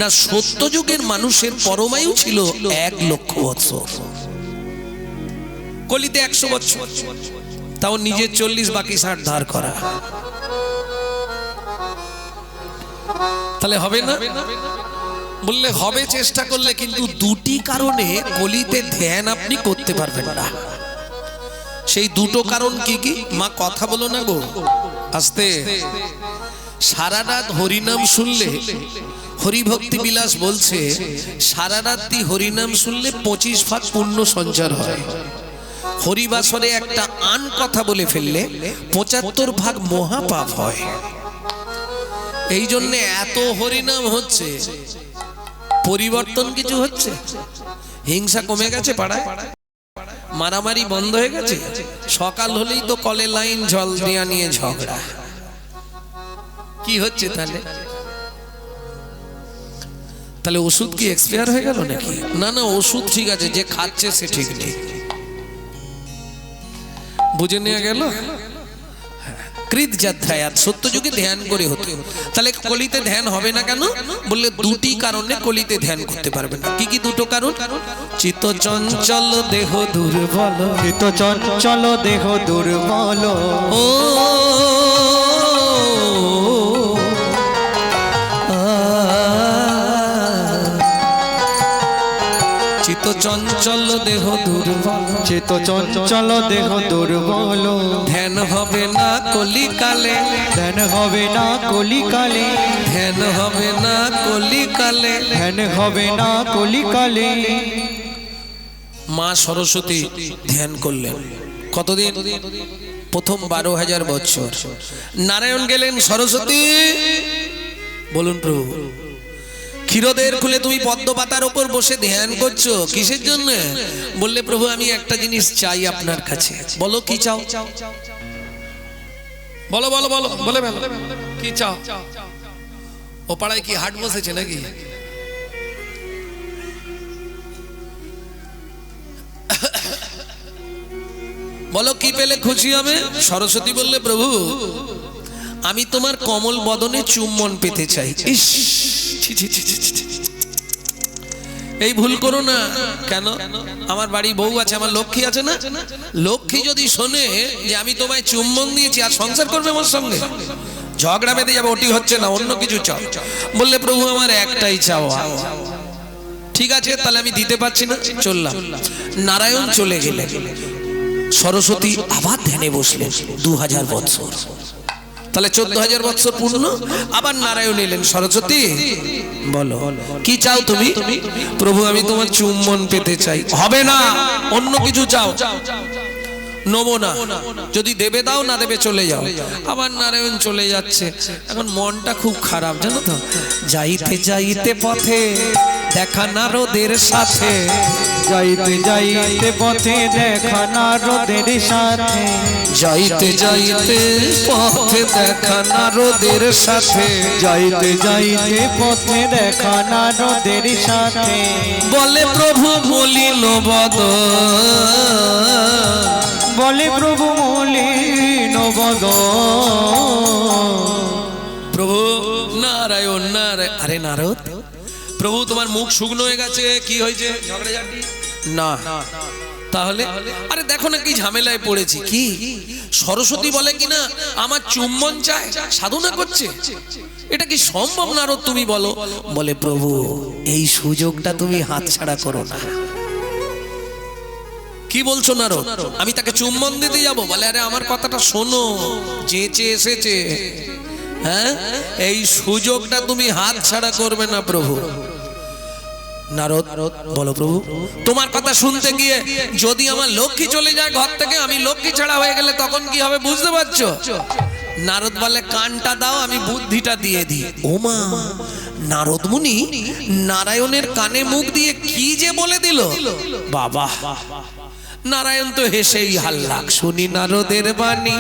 না সত্যযুগের মানুষের পরমায়ু ছিল 1,00,000 বছর, কলিতে 100 বছর, তাও নিজের 40 বাকি 60 ধার করা, তাহলে হবে না? বললে হবে চেষ্টা করলে, কিন্তু দুটি কারণে কলিতে ধ্যান আপনি করতে পারবেন না। সেই দুটো কারণ কি কি? মা কথা বলো না গো, আস্তে। সারা রাত হরিনাম শুনলে, হরিভক্তি বিলাস বলছে সারা রাত্রি হরিনাম শুনলে 25 ভাগ পুণ্য সঞ্চার হয়। হরিবাসরে একটা আন কথা বলে ফেললে 75 ভাগ মহাপাপ হয়। এই জন্য এত হরিনাম হচ্ছে, পরিবর্তন কিছু হচ্ছে? হিংসা কমে গেছে পাড়ায়, মারামারি বন্ধ হয়ে গেছে। সকাল হলেই তো কলে লাইন, জল দেয়া নিয়ে ঝগড়া। কি হচ্ছে তাহলে? তাহলে ওষুধ কি এক্সপায়ার হয়ে গেল নাকি? না না, ওষুধ ঠিক আছে, যে খাচ্ছে সে ঠিক নেই। বুঝে নেওয়া গেল? কৃত যাত্রায়াত সত্যযুগে ধ্যান করে হতো। তাহলে কলিতে ধ্যান হবে না কেন? বললে দুটি কারণে কলিতে ধ্যান করতে পারবে না। কি কি দুটো কারণ? চিত্ত চঞ্চল দেহ দুর্বল, চিত্ত চঞ্চল দেহ দুর্বল, ও চিত্ত চঞ্চল দেহ দুর্বল, চিত্ত চঞ্চল দেহ দুর্বল, ধ্যান হবে না কলিকালে, ধ্যান হবে না কলিকালে, ধ্যান হবে না কলিকালে, ধ্যান হবে না কলিকালে। মা সরস্বতী ধ্যান করলেন কতদিন? প্রথম 12,000 বছর। নারায়ণ গেলেন, সরস্বতী বলুন প্রভু, ক্ষীরোদের খুলে তুমি পদ্ম পাতার উপর বসে ধ্যান করছো কিসের জন্য? বললে প্রভু আমি একটা জিনিস চাই আপনার কাছে। বলো কি চাও? বলো বলো বলো, বলে বলো কি চাও? ও পাড়ায় কি হাট বসেছে নাকি? বলো কি পেলে খুশি হবে? সরস্বতী বললে প্রভু আমি তোমার কমল বদনে চুম্বন পেতে চাই। ইস, ছি ছি ছি ছি ছি। এই ভুল করো না। কেন? আমার বাড়ি বউ আছে, আমার লক্ষ্মী আছে না? লক্ষ্মী যদি শোনে যে আমি তোমায় চুম্বন দিয়েছি, আর সংসার করবে আমার সঙ্গে, ঝগড়া বেঁধে যাবে। ওটি হচ্ছে না, অন্য কিছু চাও। বললে প্রভু আমার একটাই চাওয়া। ঠিক আছে তাহলে আমি দিতে পারছি না, চললাম। নারায়ণ চলে গেলেন, সরস্বতী আবার ধ্যানে বসলেন 2000 বছর। তাহলে 14,000 বছর পূর্ণ। আবার নারায়ণ এলেন, সরস্বতী বলো কি চাও তুমি? প্রভু আমি তোমার চুম্বন পেতে চাই। হবে না, অন্য কিছু চাও। নেবো না, যদি দেবে দাও, না দেবে চলে যাও। আবার নারায়ণ চলে যাচ্ছে। এখন মনটা খুব খারাপ জানো তো। যাইতে যাইতে পথে দেখা নারদের সাথে, যাইতে যাইতে পথে দেখা নারদের সাথে, যাইতে যাইতে পথে দেখা নারদের সাথে, যাইতে যাইতে পথে দেখা নারদের সাথে। বলে প্রভু মলিন বদন, বলে প্রভু মলিন বদন। প্রভু নারায়ণ নারায়ণ। আরে নারদ, প্রভু তোমার মুখ শুকনো হয়ে গেছে, কি হয়েছে? ঝগড়াঝাটি না। তাহলে আরে দেখো না কি ঝামেলায় পড়েছি। কি? সরস্বতী বলে কিনা আমার চুম্বন চায়, সাধনা করছে। এটা কি সম্ভব নারদ তুমি বলো? বলে প্রভু এই সুযোগটা তুমি হাতছাড়া করো না। কি বলছো নারদ? আমি তাকে চুম্বন দিতে যাব? বলে আরে আমার কথাটা শোনো, চেঁচে এসেছে। হ্যাঁ, এই সুযোগটা তুমি হাতছাড়া করবে না প্রভু। নারদ বলো প্রভু তোমার কথা শুনতে গিয়ে যদি আমার লক্ষ্মী চলে যায় ঘর থেকে, আমি লক্ষ্মী ছাড়া হয়ে গেলে তখন কি হবে বুঝতে পারছো? নারদ বলে কানটা দাও, আমি বুদ্ধিটা দিয়ে দিই। ওমা, নারদ মুনি নারায়ণের কানে মুখ দিয়ে কি যে বলে দিল বাবা। নারায়ণ তো হেসেই হাল্লাক। শুনি নারদের বাণী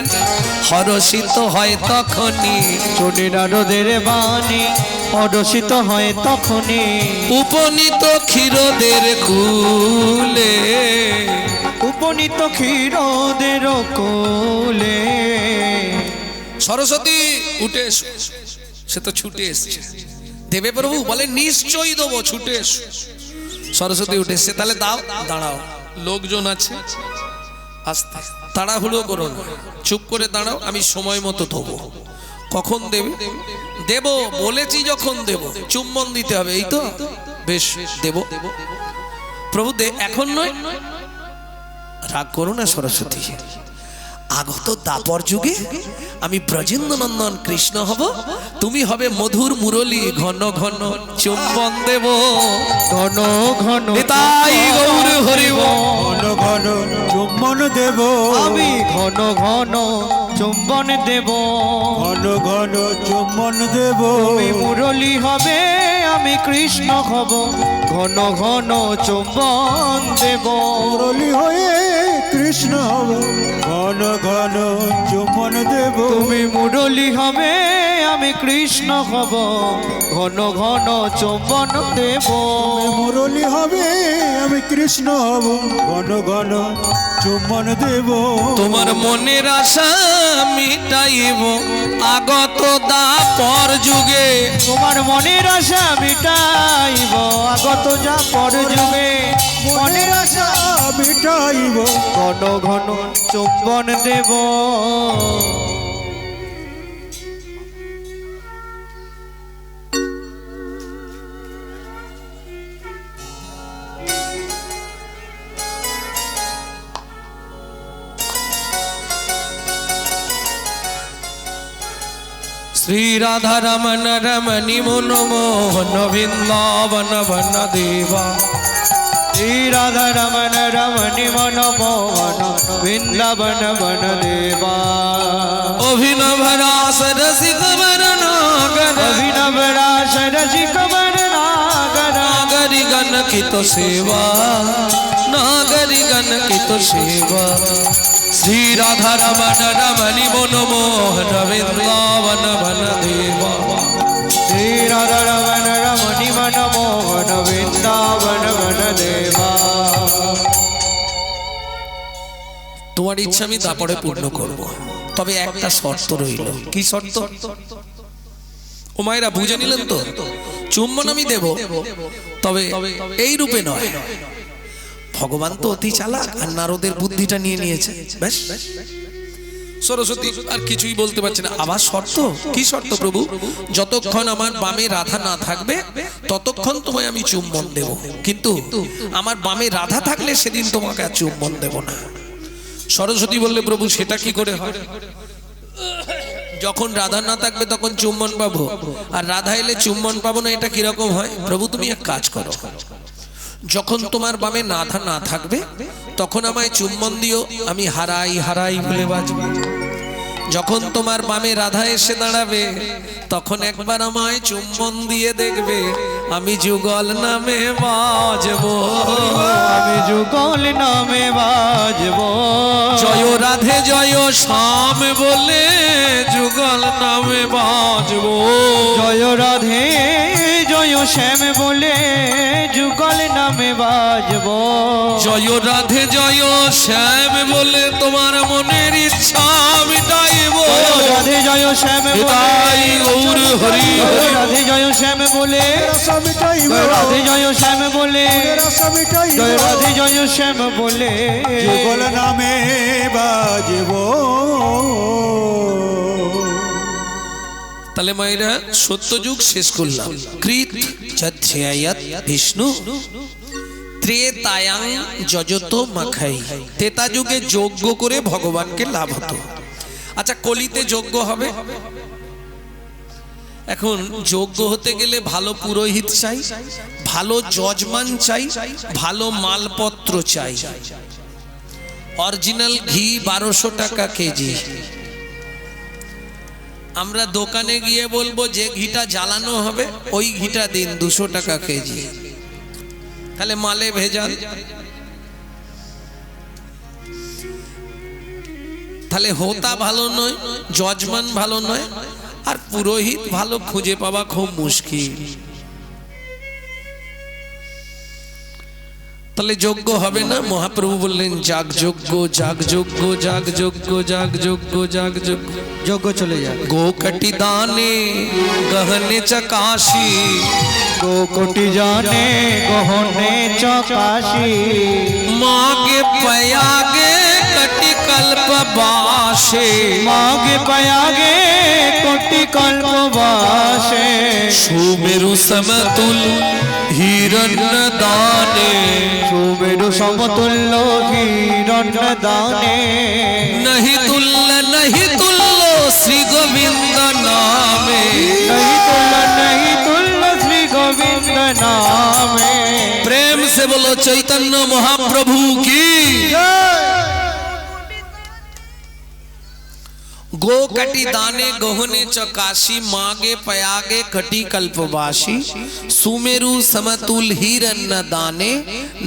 হরষিত হয় তখনই, শুনি নারদের বাণী হরষিত হয় তখনই, উপনীত ক্ষীরদের কুলে, উপনীত ক্ষীরদের কোলে। সরস্বতী উঠে এসো। সে তো ছুটে এসছে, দেবে প্রভু? বলে নিশ্চয়ই দেবো, ছুটে এসো। সরস্বতী উঠে এসছে, তাহলে দাও। দাঁড়াও, লোকজন আছে, আস্তে তাড়াহুড়ো করো না, চুপ করে দাঁড়াও, আমি সময় মতো দেবো। কখন দেবে? দেব বলেছি যখন দেব, চুম্বন দিতে হবে, এই তো বেশ দেব। প্রভু দে, এখন নয়। রাগ করো না সরস্বতী, আগত দাপর যুগে আমি ব্রজেন্দ্র নন্দন কৃষ্ণ হব, তুমি হবে মধুর মুরলী, ঘন ঘন চুম্বন দেব, ঘন ঘন নিতাই গৌর হরিব। ঘন ঘন চুম্বন দেব, আমি ঘন ঘন চুম্বন দেব। ঘন ঘন চুম্বন দেব, তুমি মুরলী হবে, আমি কৃষ্ণ হব, ঘন ঘন চুম্বন দেব। মুরলী হয়ে কৃষ্ণ হব, ঘন ঘন চুম্বন দেব। তুমি মুরলী হবে, আমি কৃষ্ণ হব, ঘন ঘন চুম্বন দেব। মুরলী হবে, আমি কৃষ্ণ হব, ঘন ঘন চুম্বন দেব। তোমার মনের আশা মিটাইব আগত দাপর যুগে, তোমার মনের আশা মিটাইব আগত যা পর যুগে, মনের আশা মিটাইব, ঘন ঘন চুম্বন দেব। শ্রী রাধা রমন রমণি মনমোহন বৃন্দাবন বন দেবা, শ্রী রাধা রমন রমণি মন মোহন বৃন্দাবন বন দেবা। অভিনব রাস রসিক বরনাগর, অভিনব রাস রসিক বরনাগর, নাগরি গণ কি তো সেবা, নাগরি গণ কি তো সেবা। শ্রী রাধা রমন রমণি মনমোহন বৃন্দাবন বন দেবা, শ্রী রাধা রমন রমণি মন মোহন বৃন্দাবন বন দেবা। তোমার ইচ্ছা আমি তারপরে পূর্ণ করব, তবে একটা শর্ত রইল। কি শর্ত? ও মায়েরা বুঝে নিলেন তো? চুম্বন আমি দেব, তবে এই রূপে নয়। ভগবান তো অতি চালাক, আর নারদের বুদ্ধিটা নিয়ে নিয়েছে। বেশ, সরস্বতী আর কিছুই বলতে পারছে না। আবার শর্ত? কি শর্ত প্রভু? যতক্ষণ আমার বামে রাধা না থাকবে ততক্ষণ তোমায় আমি চুম্বন দেব, কিন্তু আমার বামে রাধা থাকলে সেদিন তোমাকে আর চুম্বন দেব না। সরস্বতী বললে প্রভু সেটা কি করে হয়? যখন রাধা না থাকবে তখন চুম্বন পাবো, আর রাধা এলে চুম্বন পাবো না, এটা কিরকম হয়? প্রভু তুমি এক কাজ করো, যখন তোমার বামে রাধা না থাকবে তখন আমায় চুম্বন দিও, আমি হারাই হারাই বলে বাজবো। যখন তোমার বামে রাধা এসে দাঁড়াবে তখন একবার আমায় চুম্বন দিয়ে দেখবে, আমি যুগল নামে বাজবো, আমি যুগল নামে বাজবো। জয় রাধে জয় শ্যাম বলে যুগল নামে বাজবো, জয় রাধে জয় শ্যাম বলে যুগল নামে বাজবো। জয় রাধে জয় শ্যাম বলে তোমার মনের ইচ্ছা মিটাইব, রাধে জয় শ্যাম নিতাই গৌর হরি হরি। রাধে জয় শ্যাম বলে, আশা মিটাইব, রাধে জয় শ্যাম বলে, আশা মিটাইব, জয় রাধে জয় শ্যাম বলে যুগল নামে বাজব। তাহলে মায়েরা সত্যযুগ শেষ করলাম। কৃত যধ্যায়াত বিষ্ণু ত্রেতায়াং যজত মাখাই, তেতা যুগে যজ্ঞ করে ভগবানকে লাভ হতো। আচ্ছা, কলিতে যজ্ঞ হবে। এখন যজ্ঞ হতে গেলে ভালো পুরোহিত চাই, ভালো যজমান চাই, ভালো মালপত্র চাই। অরিজিনাল ঘি 1200 টাকা কেজি। আমরা দোকানে গিয়ে বলবো যে ঘিটা জ্বালানো হবে ওই ঘিটা দিন, 200 টাকা কেজি। তাহলে মালে ভেজাল। তাহলে হোতা ভালো নয়, যজমান ভালো নয়, আর পুরোহিত ভালো খুঁজে পাওয়া খুব মুশকিল। তাহলে যজ্ঞ হবে না? মহাপ্রভু বললেন যাগ যজ্ঞ, যাগ যজ্ঞ, যাগ যজ্ঞ, যাগ যজ্ঞ, যাগ যজ্ঞ। যজ্ঞ চলে যাক। गोकटि दाने गहने चकाशी, কোটি জানে গহনে চকাশি, मागे पयागे कटि कल्प बाशे, মাগে পায়াগে কোটি কল্প বাসে, सुमेरु समतुल हिरण्य दाने, সুমেরু সমতুল্য হিরণ্য দানে, नहीं तुल्य श्री गोविंद नामे, नहीं तुल्य श्री गोविंद नामे। प्रेम से बोलो चैतन्य महाप्रभु की। गो कटि दाने गहने चकाशी, मागे पयागे कटि कल्पवासी, सुमेरु समतुल हिरण्य दाने,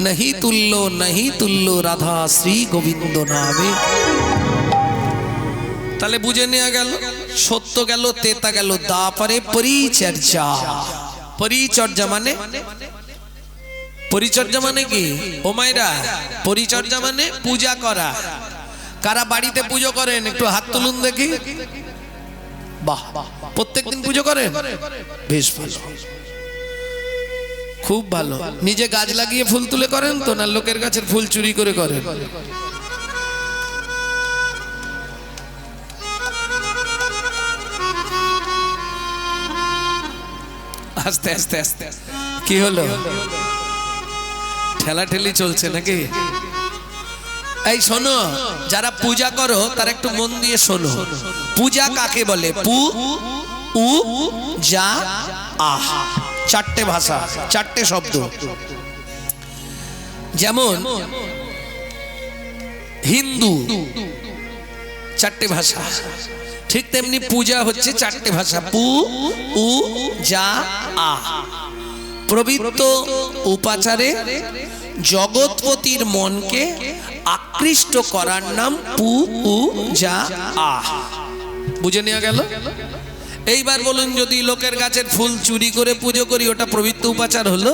नहीं तुल्लो राधा श्री गोविंद नामे। তাহলে বুঝে নেওয়া গেল, সত্য গেল, তেতা গেল, দাপারে পরিচর্যা। পরিচর্যা মানে, পরিচর্যা মানে কি ও মায়েরা? পরিচর্যা মানে পূজা করা। কারা বাড়িতে পুজো করেন একটু হাত তুলুন দেখি। বাহ, প্রত্যেকদিন পুজো করেন? বেশ ভালো, খুব ভালো। নিজে গাছ লাগিয়ে ফুল তুলে করেন তো, না লোকের গাছের ফুল চুরি করে করেন? আস্তে আস্তে আস্তে কি হলো? ঠেলাঠেলি চলছে নাকি? এই শোনো, যারা পূজা করো তারা একটু মন দিয়ে শোনো। পূজা কাকে বলে? পু, উ, যা, আহ, চারটে ভাষা, চারটে শব্দ। যেমন হিন্দু চারটে ভাষা, ঠিক তেমনি পূজা হচ্ছে চারটে ভাষা। পু, উ, যা, আ। পবিত্র উপাচারে জগৎপতির মনকে আকৃষ্ট করার নাম পু, উ, যা, আ। বুঝে নেওয়া গেল? এইবার বলুন, যদি লোকের গাছের ফুল চুরি করে পুজো করি, ওটা পবিত্র উপাচার হলো?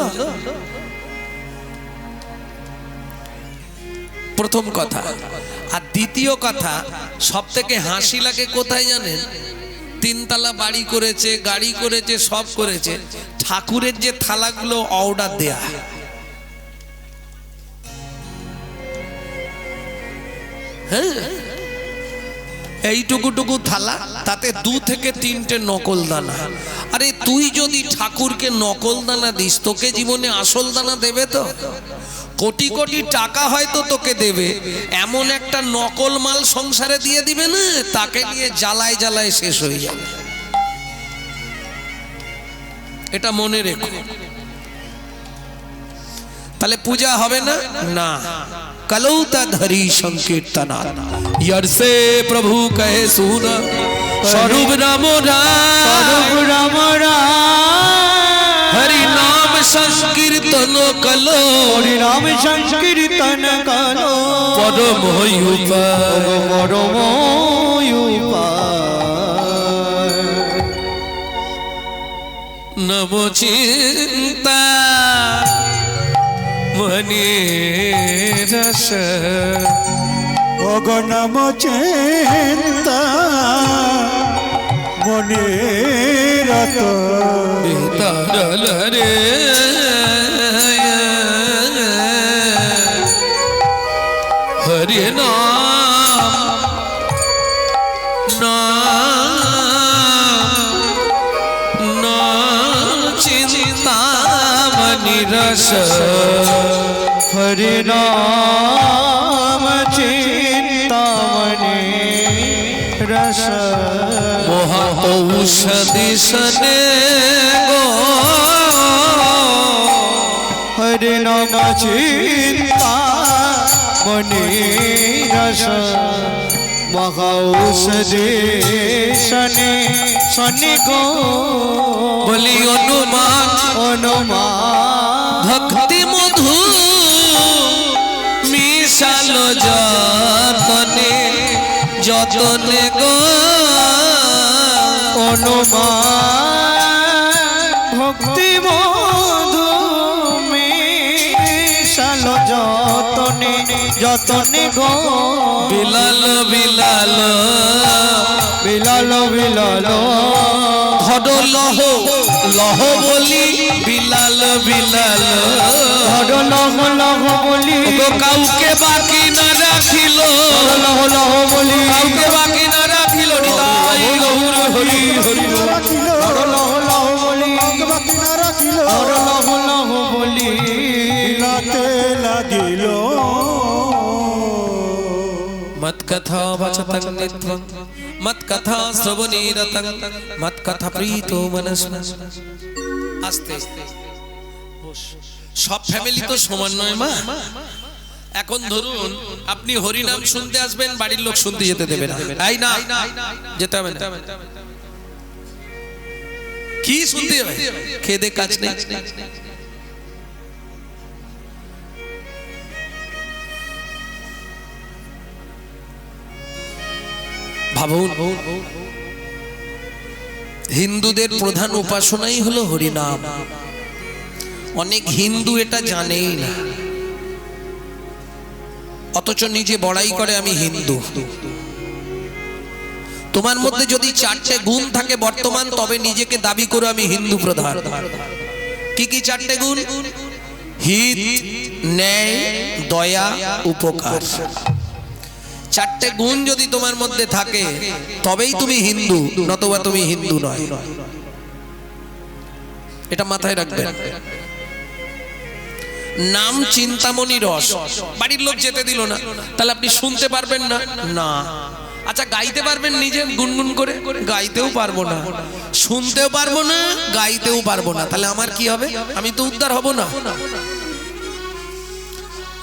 প্রথম কথা। আর দ্বিতীয় কথা, সব থেকে হাসি লাগে কোথায় জানেন? তিনতলা বাড়ি করেছে, গাড়ি করেছে, সব করেছে, ঠাকুরের যে থালাগুলো অর্ডার দেয়া, হ্যাঁ, এইটুকুটুকু থালা, তাতে 2 থেকে 3টে নকল দানা। আরে তুই যদি ঠাকুরকে নকল দানা দিস, তোকে জীবনে আসল দানা দেবে তো? কোটি কোটি টাকা হয়তো তোকে দেবে, এমন একটা নকল মাল সংসারে দিয়ে দিবে না, তাকে নিয়ে জ্বালায় জ্বালায় শেষ হয়ে যাবে। এটা মনে রেখো। তাহলে পূজা হবে না? না। कलौता धरी संकीर्तना, यर से प्रभु कहे सुना, स्वरूप राम राम, हरि नाम संकीर्तन कलो, हरि नाम संकीर्तन करो, परम नमो चिंता मने रस, ওগো নম চিন্তা মনে রত, তারল রে হরি নাম নাম চিন্তা মনি রস, हरि नाम चिंतामणि रस, मोहा औषधि सने गो, हरि नाम चिंतामणि रस, महाऔषधि शनि शनि गो, बोली अनुमान अनुमान भक्ति मधु मिशालो जतने जतने गो, অনুমান ভক্তি মধু মিশালো যতনে গো বিলাল বিলাল বিলাল বিলাল ধর লহ লহ বলি বিলাল বিলাল ধর লহ লহ বলি তো কাউকে বাকি না রাখিল লহ লহ বলি কাউকে বাকি না রাখিল নিতাই গৌর হরি হরি রাখিল ধর লহ লহ বলি বাকি না রাখিল ধর লহ লহ বলি বিলাতে লাগিল মত কথা বাচতং নিত্যং মত কথা শ্রবণীরতং মত কথা প্রীতো মনস্ম আস্তে সব ফ্যামিলি তো সমান নয় মা। এখন ধরুন আপনি হরি নাম শুনতে আসবেন, বাড়ির লোক শুনতে যেতে দেবে না, তাই না? যেতে হবে না। কি শুনতে হবে? খেদে কাজ নেই। ভাবুন, হিন্দুদের প্রধান উপাসনাই হলো হরিনাম। অনেক হিন্দু এটা জানেই না, অথচ নিজে বড়াই করে আমি হিন্দু। তোমার মধ্যে যদি 4টে গুণ থাকে বর্তমান, তবে নিজেকে দাবি করো আমি হিন্দু প্রধান। কি কি 4টে গুণ? হিত, ন্যায়, দয়া, উপকার। 4টে গুণ যদি তোমার মধ্যে থাকে তবেই তুমি হিন্দু, নতুবা তুমি হিন্দু নয়। এটা মাথায় রাখবেন। নাম চিন্তামণি রস, বাড়ির লোক যেতে দিল না, তাহলে আপনি শুনতে পারবেন না? না। আচ্ছা, গাইতে পারবেন নিজে গুনগুন করে? গাইতেও পারবো না, শুনতেও পারবো না, গাইতেও পারবো না, তাহলে আমার কি হবে? আমি তো উদ্ধার হব না।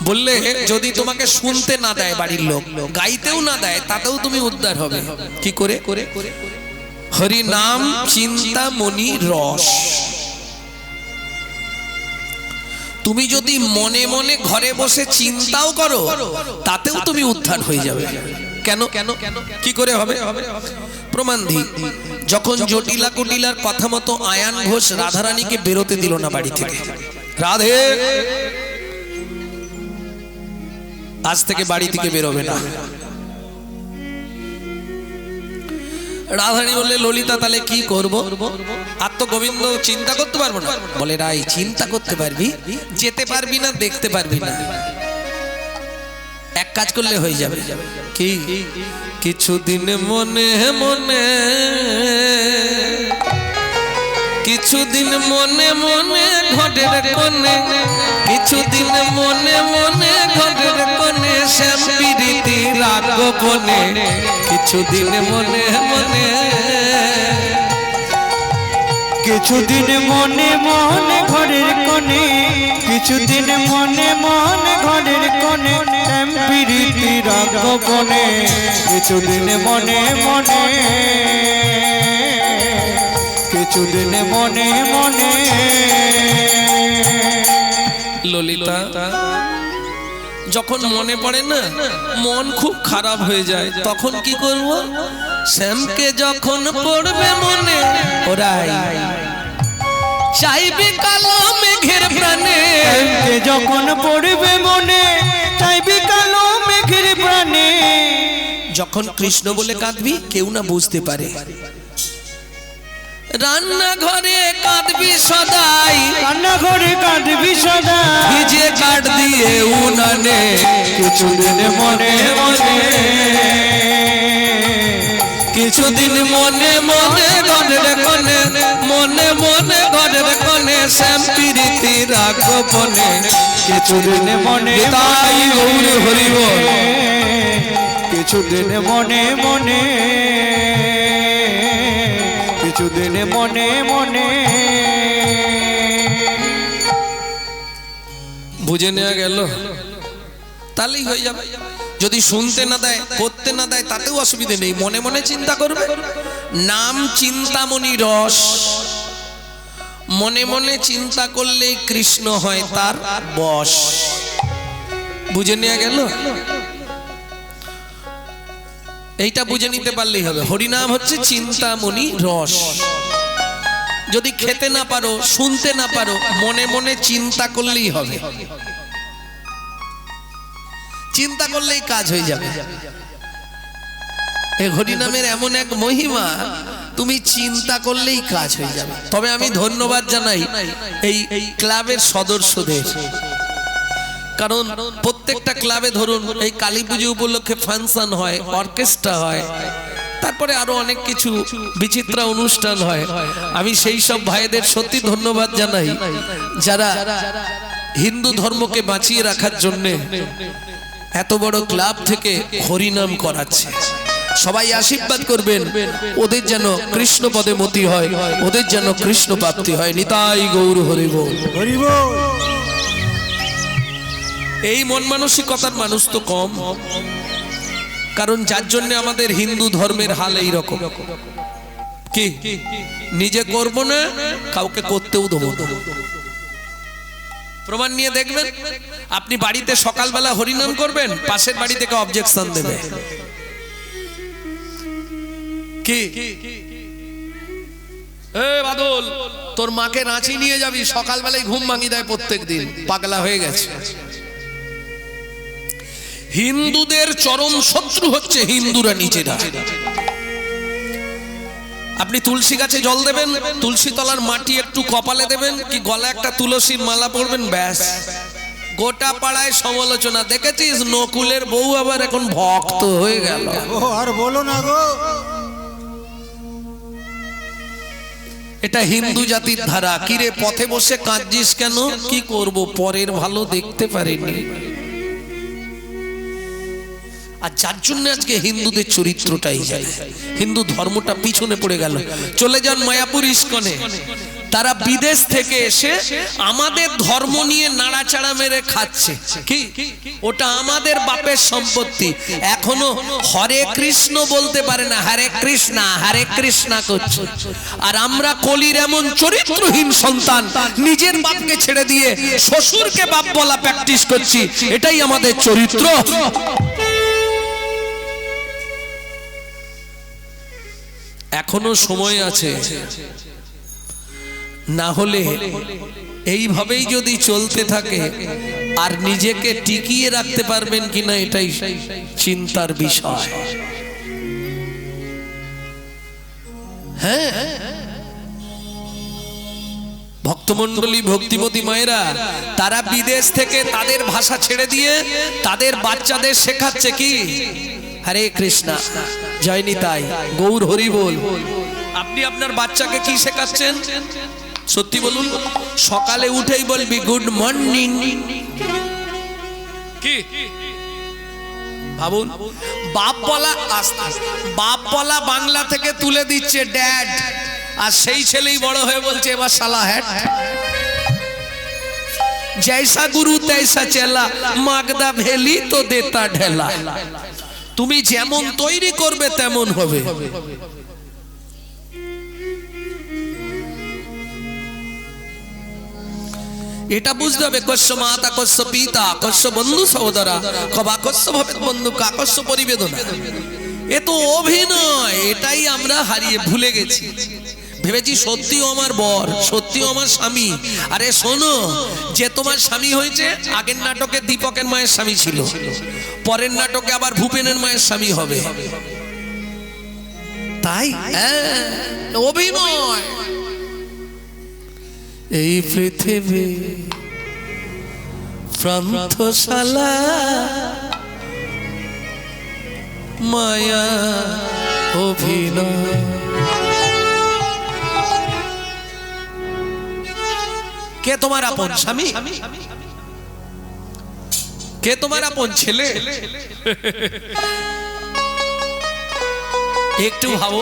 বললে যদি তোমাকে শুনতে না দেয় বাড়ির লোক, গাইতেও না দেয়, তাতেও তুমি উদ্ধার হবে। কি করে? হরি নাম চিন্তামণি রস। তুমি যদি মনে মনে ঘরে বসে চিন্তাও করো, তাতেও তুমি উদ্ধার হয়ে যাবে। কেন? কি করে হবে? প্রমাণ দিই। যখন জটিলা কুটিলার কথা মতো আয়ান ঘোষ রাধারানীকে বেরোতে দিল না বাড়ি থেকে, রাধে আজ থেকে বাড়ি থেকে বেরোবে না। রাধারানী বললে, ললিতা তাহলে কি করব? আর তো গোবিন্দ চিন্তা করতে পারবো না। বলে, রাই চিন্তা করতে পারবি, যেতে পারবি না, দেখতে পারবি না। এক কাজ করলে হয়ে যাবে। কি? কিছুদিন মনে মনে, কিছুদিন মনে মনে ঘটের কোণে, কিছুদিন মনে মনে ঘটের কোণে শ্যাম প্রীতি রাখো বনে, কিছুদিন মনে মনে, কিছুদিন মনে মনে ঘরের কোণে, কিছুদিন মনে মনে ঘরের কোণে শ্যাম প্রীতি রাখো বনে, কিছুদিন মনে মনে, কিছুদিন মনে মনে। ললিতা, যখন মনে পড়ে না, মন খুব খারাপ হয়ে যায়, তখন কি করব? শ্যামকে যখন পড়বে মনে, ওরাই চাইবে কালো মেঘের প্রাণে, শ্যামকে যখন পড়বে মনে, চাইবে কালো মেঘের প্রাণে। যখন কৃষ্ণ বলে কাঁদবি, কেউ না বুঝতে পারে। রান্নাঘরে কাঁদবি সদাই, রান্নাঘরে কাঁদবি সদা, ভিজে কাঠ দিয়ে উনানে, কিছুদিন মনে মনে, কিছুদিন মনে মনে ঘরের কোণে, মনে মনে ঘরের কোণে শ্যাম প্রীতি রাখো বনে, কিছুদিন মনে তাই গৌর হরি বল। কিছুদিন মনে মনে, কিছুদিন মনে মনে। বুঝে নেওয়া গেল? তাহলেই হয়ে যাবে। যদি শুনতে না দেয়, করতে না দেয়, তাতেও অসুবিধে নেই, মনে মনে চিন্তা করবে। নাম চিন্তামণি রস, মনে মনে চিন্তা করলেই কৃষ্ণ হয় তার বশ। বুঝে নেওয়া গেল? এইটা বুঝে নিতে পারলেই হবে। হরিনাম হচ্ছে চিন্তামণি রস। যদি খেতে না পারো, শুনতে না পারো, মনে মনে চিন্তা করলেই হবে। চিন্তা করলেই কাজ হয়ে যাবে। এই হরিনামের এমন এক মহিমা, তুমি চিন্তা করলেই কাজ হয়ে যাবে। তবে আমি ধন্যবাদ জানাই এই ক্লাবের সদস্যদের, কারণ প্রত্যেকটা ক্লাবে ধরুন এই কালী পুজো উপলক্ষে ফাংশন হয়, অর্কেস্ট্রা হয়, তারপরে আরো অনেক কিছু বিচিত্র অনুষ্ঠান হয়। আমি সেই সব ভাইদের সত্যি ধন্যবাদ জানাই যারা হিন্দু ধর্মকে বাঁচিয়ে রাখার জন্য এত বড় ক্লাব থেকে হরিনাম করাচ্ছে। সবাই আশীর্বাদ করবেন ওদের যেন কৃষ্ণ পদে মতি হয়, ওদের যেন কৃষ্ণ প্রাপ্তি হয়। নিতাই গৌর হরি বল। হরি বল। এই মন মানসিকতার মানুষ তো কম, কারণ যার জন্য আমাদের হিন্দু ধর্মের হাল এই রকম। কি নিজে করব না, কাউকে করতেও দেবো না। প্রমাণ নিয়ে দেখবেন, আপনি বাড়িতে সকালবেলা হরিনাম করবেন, পাশের বাড়ি থেকে অবজেকশন দেবে। কি এ বাদল, তোর মাকে রাঁচি নিয়ে যাবি, সকালবেলায় ঘুম ভাঙি দেয় প্রত্যেক দিন, পাগলা হয়ে গেছে। হিন্দুদের চরম শত্রু হচ্ছে হিন্দুরা নিজেরা। আপনি তুলসী গাছে জল দেবেন, তুলসী তলার মাটি একটু কপালে দেবেন, কি গলা একটা তুলসীর মালা পরবেন, ব্যাস গোটা পাড়ায় সমালোচনা। দেখেছিস নকুলের বউ আবার এখন ভক্ত হয়ে গেল। ও আর বলো না গো। এটা হিন্দু জাতির ধারা। কিরে পথে বসে কাঁদছিস কেন? কি করব, পরের ভালো দেখতে পারিনি। আর যার জন্য আজকে হিন্দুদের চরিত্রটাই যায়, হিন্দু ধর্মটা পিছনে পড়ে গেল। চলে যান মায়াপুর ইস্কনে, তারা বিদেশ থেকে এসে আমাদের ধর্ম নিয়ে নাড়াচাড়া মেরে খাচ্ছে। কি ওটা আমাদের বাপের সম্পত্তি। এখনো হরে কৃষ্ণ বলতে পারে না, হরে কৃষ্ণা হরে কৃষ্ণা করছে। আর আমরা কলির এমন চরিত্রহীন সন্তান, নিজের বাপকে ছেড়ে দিয়ে শ্বশুরকে বাপ বলা প্র্যাকটিস করছি। এটাই আমাদের চরিত্র। এখনো সময় আছে, না হলে এইভাবেই যদি চলতে থাকে আর নিজেকে টিকিয়ে রাখতে পারবেন কিনা এটাই চিন্তার বিষয়। হ্যাঁ, ভক্তমণ্ডলী ভক্তিমতী মায়েরা তারা বিদেশ থেকে তাদের ভাষা ছেড়ে দিয়ে তাদের বাচ্চাদের শেখাচ্ছে কি হরে কৃষ্ণা জয় নিতাই গৌর হরি বল। আপনি আপনার বাচ্চাকে কি শেখাচ্ছেন সত্যি বলুন? সকালে উঠেই বলবি গুড মর্নিং। কি ভাবুন, বাপ বলা বাপ বলা বাংলা থেকে তুলে দিচ্ছে ড্যাড, আর সেই ছেলেই বড় হয়ে বলছে এবার শালা হ্যাট। जैसा गुरु तैसा चेला मागदा भेली तो देता ढेला। তুমি যেমন তৈরি করবে তেমন হবে। এটা বুঝতে হবে, কস্য মাতা কস্য পিতা কস্য বন্ধু সহোদরা কবা কস্য ভবেত বন্ধু কাকস্য পরিবেদনা। এ তো অভিনয়, এটাই আমরা হারিয়ে ভুলে গেছি। ভেবেছি সত্যিও আমার বর, সত্যিও আমার স্বামী। আরে শোনো, যে তোমার স্বামী হয়েছে আগের নাটকে দীপকের মায়ের স্বামী ছিল, পরের নাটকে আবার ভূপেনের মায়ের স্বামী হবে। তাই অভিনয়। এই পৃথিবী প্রান্তশালা মায়া অভিনয়। কে তোমার আপন স্বামী? কে তোমার আপন ছেলে? একটু ভাবো।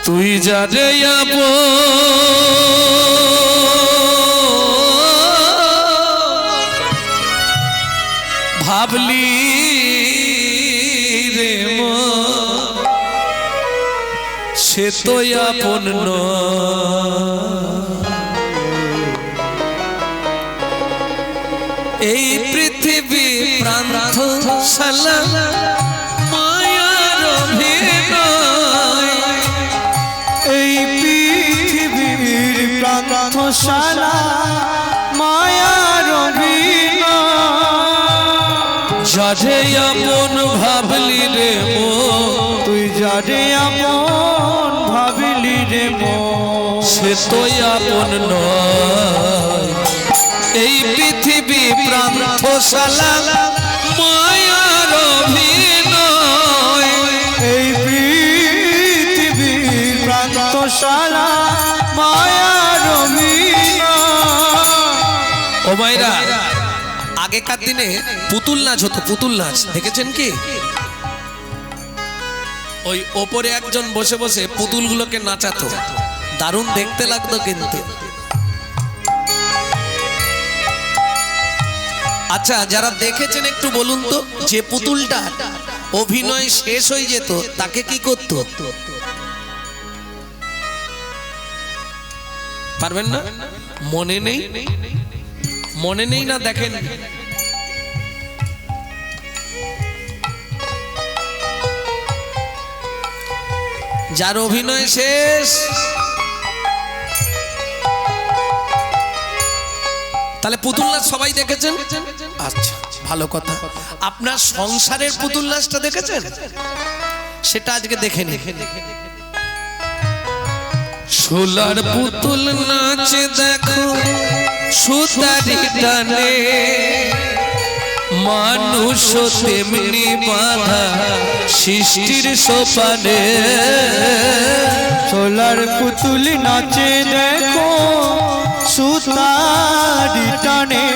তুই যারে আপন ভাবলি রে মন, সে তো আপন নয়। এই পৃথিবী প্রান্তশালা মায়ার অভিনয়। এই পৃথিবীর প্রান্তশালা মায়ার অভিনয়। যারে আপন ভাবলি রে মন, তুই যারে আপন ভাবিলি রে মন, সে তো আপন নয়। এই পৃথিবী প্রান্তশালা মায়ার অভিনয়, এই পৃথিবীর প্রান্তশালা মায়ার অভিনয়। ও মায়েরা, আগেকার দিনে পুতুল নাচ হতো, পুতুল নাচ দেখেছেন কি? ওই ওপরে একজন বসে বসে পুতুলগুলোকে নাচাতো, দারুণ দেখতে লাগতো কিন্তু। আচ্ছা, যারা দেখেছেন একটু বলুন তো, যে পুতুলটা অভিনয় শেষ হয়ে যেত তাকে কি করতো? পারবেন না? মনে নেই? মনে নেই না? দেখেন, যার অভিনয় শেষ, তাহলে পুতুল নাচ সবাই দেখেছেন? আচ্ছা, ভালো কথা। আপনার সংসারের পুতুল নাচটা দেখেছেন? সেটা আজকে দেখে নিন। সোলার পুতুল নাচ দেখো সুতারি টানে, মানুষ তেমনি বাধা সৃষ্টির সোপানে। সোলার পুতুল নাচে দেখো সুতারি টানে,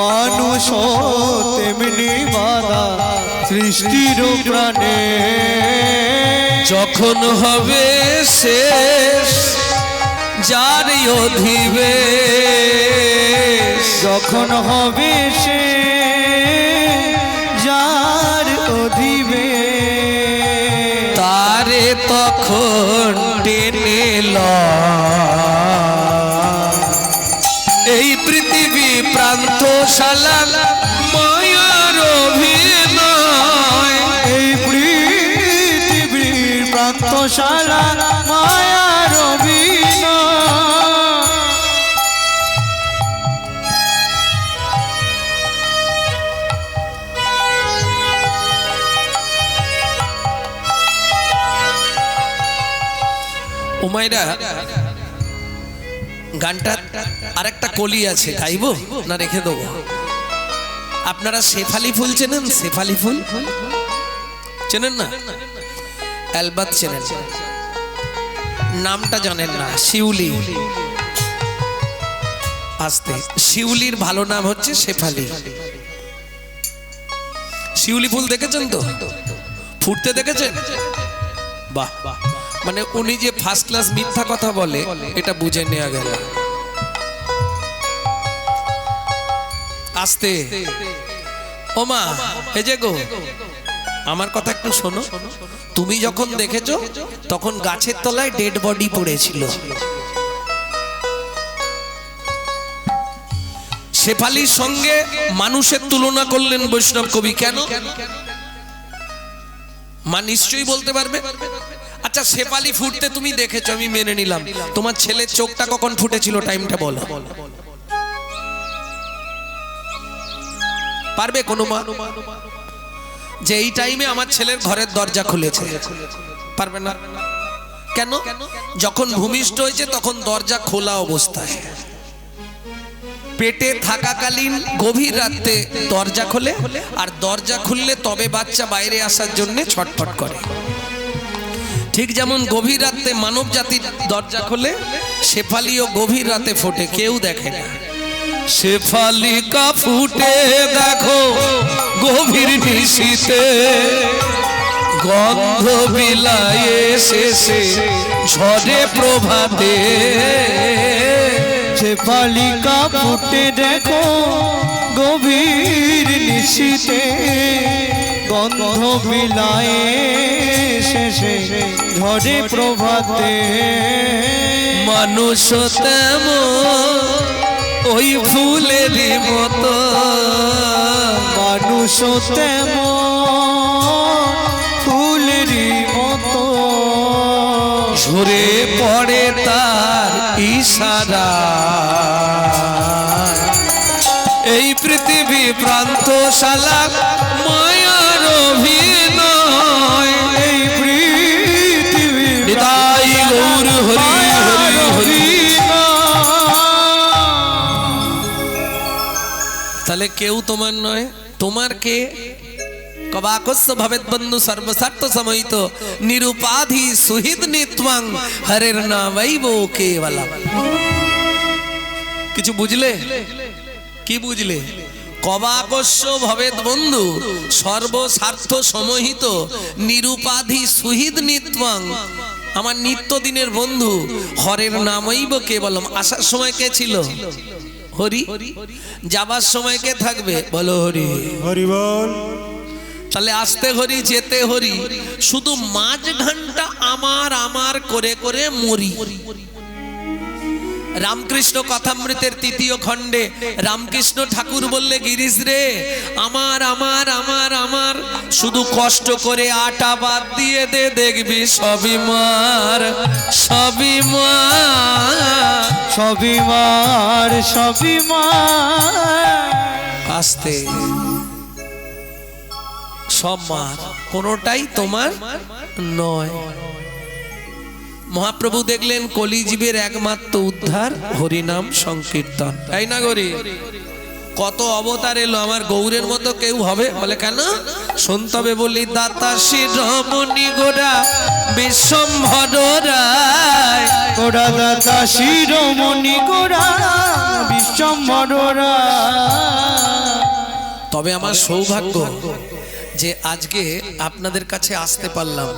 মানুষ তেমনি বাধা সৃষ্টির প্রাণে। যখন হবে শেষ যার অধিবেশ, যখন হবে সে যার অধিবেশ, তারে তখন টেনে লয়। এই পৃথিবী প্রান্তশালা মায়ার অভিনয়, এই পৃথিবীর প্রান্তশালা মায়ার অভিনয়। উমাইরা, গানটা আরেকটা কলি আছে, গাইবো না রেখে দেবো? আপনারা শেফালি ফুল চেনেন? শেফালি ফুল চেনেন না? অ্যালবাত চেনেন, নামটা জানেন না? শিউলি। আস্তে, শিউলির ভালো নাম হচ্ছে শেফালি। শিউলি ফুল দেখেছেন তো? ফুটতে দেখেছেন? বাহ, মানে উনি যে ফার্স্ট ক্লাস মিথ্যা কথা বলে এটা বুঝে নেওয়া গেল। আস্তে, ও মা, এই যে গো, আমার কথা একটু শোনো। তুমি যখন দেখেছো তখন গাছের তলায় ডেড বডি পড়েছিল। শেফালির সঙ্গে মানুষের তুলনা করলেন বৈষ্ণব কবি, কেন? মা নিশ্চয়ই বলতে পারবে। আচ্ছা, শেফালি ফুটতে তুমি দেখেছো, আমি মেনে নিলাম। তোমার ছেলের চোখটা কখন ফুটেছিল, টাইমটা বলো। পারবে কোনো মা যে এই টাইমে আমার ছেলের ঘরের দরজা খুলেছে? পারবে না। কেন? যখন ভূমিষ্ঠ হয়েছে তখন দরজা খোলা অবস্থায়, পেটে থাকাকালীন গভীর রাতে দরজা খোলে, আর দরজা খুললে তবে বাচ্চা বাইরে আসার জন্য ছটফট করে। ঠিক যেমন গভীর রাতে মানব জাতির দরজা খোলে, শেফালিও গভীর রাতে ফোটে, কেউ দেখে না। শেফালিকা ফুটে দেখো গভীর নিশীতে, গন্ধ বিলায়ে শেষে ঝড়ে প্রভাতে। শেফালিকা ফুটে দেখো গভীর নিশীতে, গন্ধ বিলায়ে শেষে ঝড়ে প্রভাতে। মানুষ তেমন ওই ফুলের মতো, মানুষ তেমন ফুলের মতো, ঝরে পড়ে তার ইশারা। এই পৃথিবী বিভ্রান্ত শালা মায়ার অভিনয়। এই পৃথিবী নিতাই গৌর হরি হরি হরি। তাহলে কেউ তোমার নয়, তোমার কে? কবাকস্য ভবেদ বন্ধু সর্বস্বার্থ সময়িত নিরুপাধি সুহৃদ নিত্বাং হরের নামৈব কেবলম। কিছু বুঝলে? কি বুঝলে? কবাকস্য ভবেদ বন্ধু সর্বস্বার্থ সমহিত নিরুপাধি সুহৃদ নিত্বাং, আমার নিত্যদিনের বন্ধু হরের নামৈব কেবলম। আসার সময় কে ছিল? হরি। যাবার সময় কে থাকবে? বলো হরি। হরি বল। তাহলে আসতে হরি, যেতে হরি, শুধু মাঝ ঘন্টা আমার আমার করে করে মরি। রামকৃষ্ণ কথামৃতের তৃতীয় খণ্ডে রামকৃষ্ণ ঠাকুর বললে, গিরিশ রে আমার আমার আমার আমার, শুধু কষ্ট করে আটা বাদ দিয়ে দে, দেখবি সবই মার, সবই মার, সবই মার, সবই মার। আসতে সব মার, কোনোটাই তোমার নয়। মহাপ্রভু দেখলেন কলিজীবের একমাত্র উদ্ধার হরিনাম সংকীর্তন, তাই না গরি? কত অবতার এলো, আমার গৌরের মতো কেউ হবে? বলে কেন? শুনতে হবে বলি, দাতা শিরোমণি গোরা বিশ্বম্ভর রায়, গোরা দাতা শিরোমণি গোরা বিশ্বম্ভর রায়। তবে আমার সৌভাগ্য যে আজকে আপনাদের কাছে আসতে পারলাম।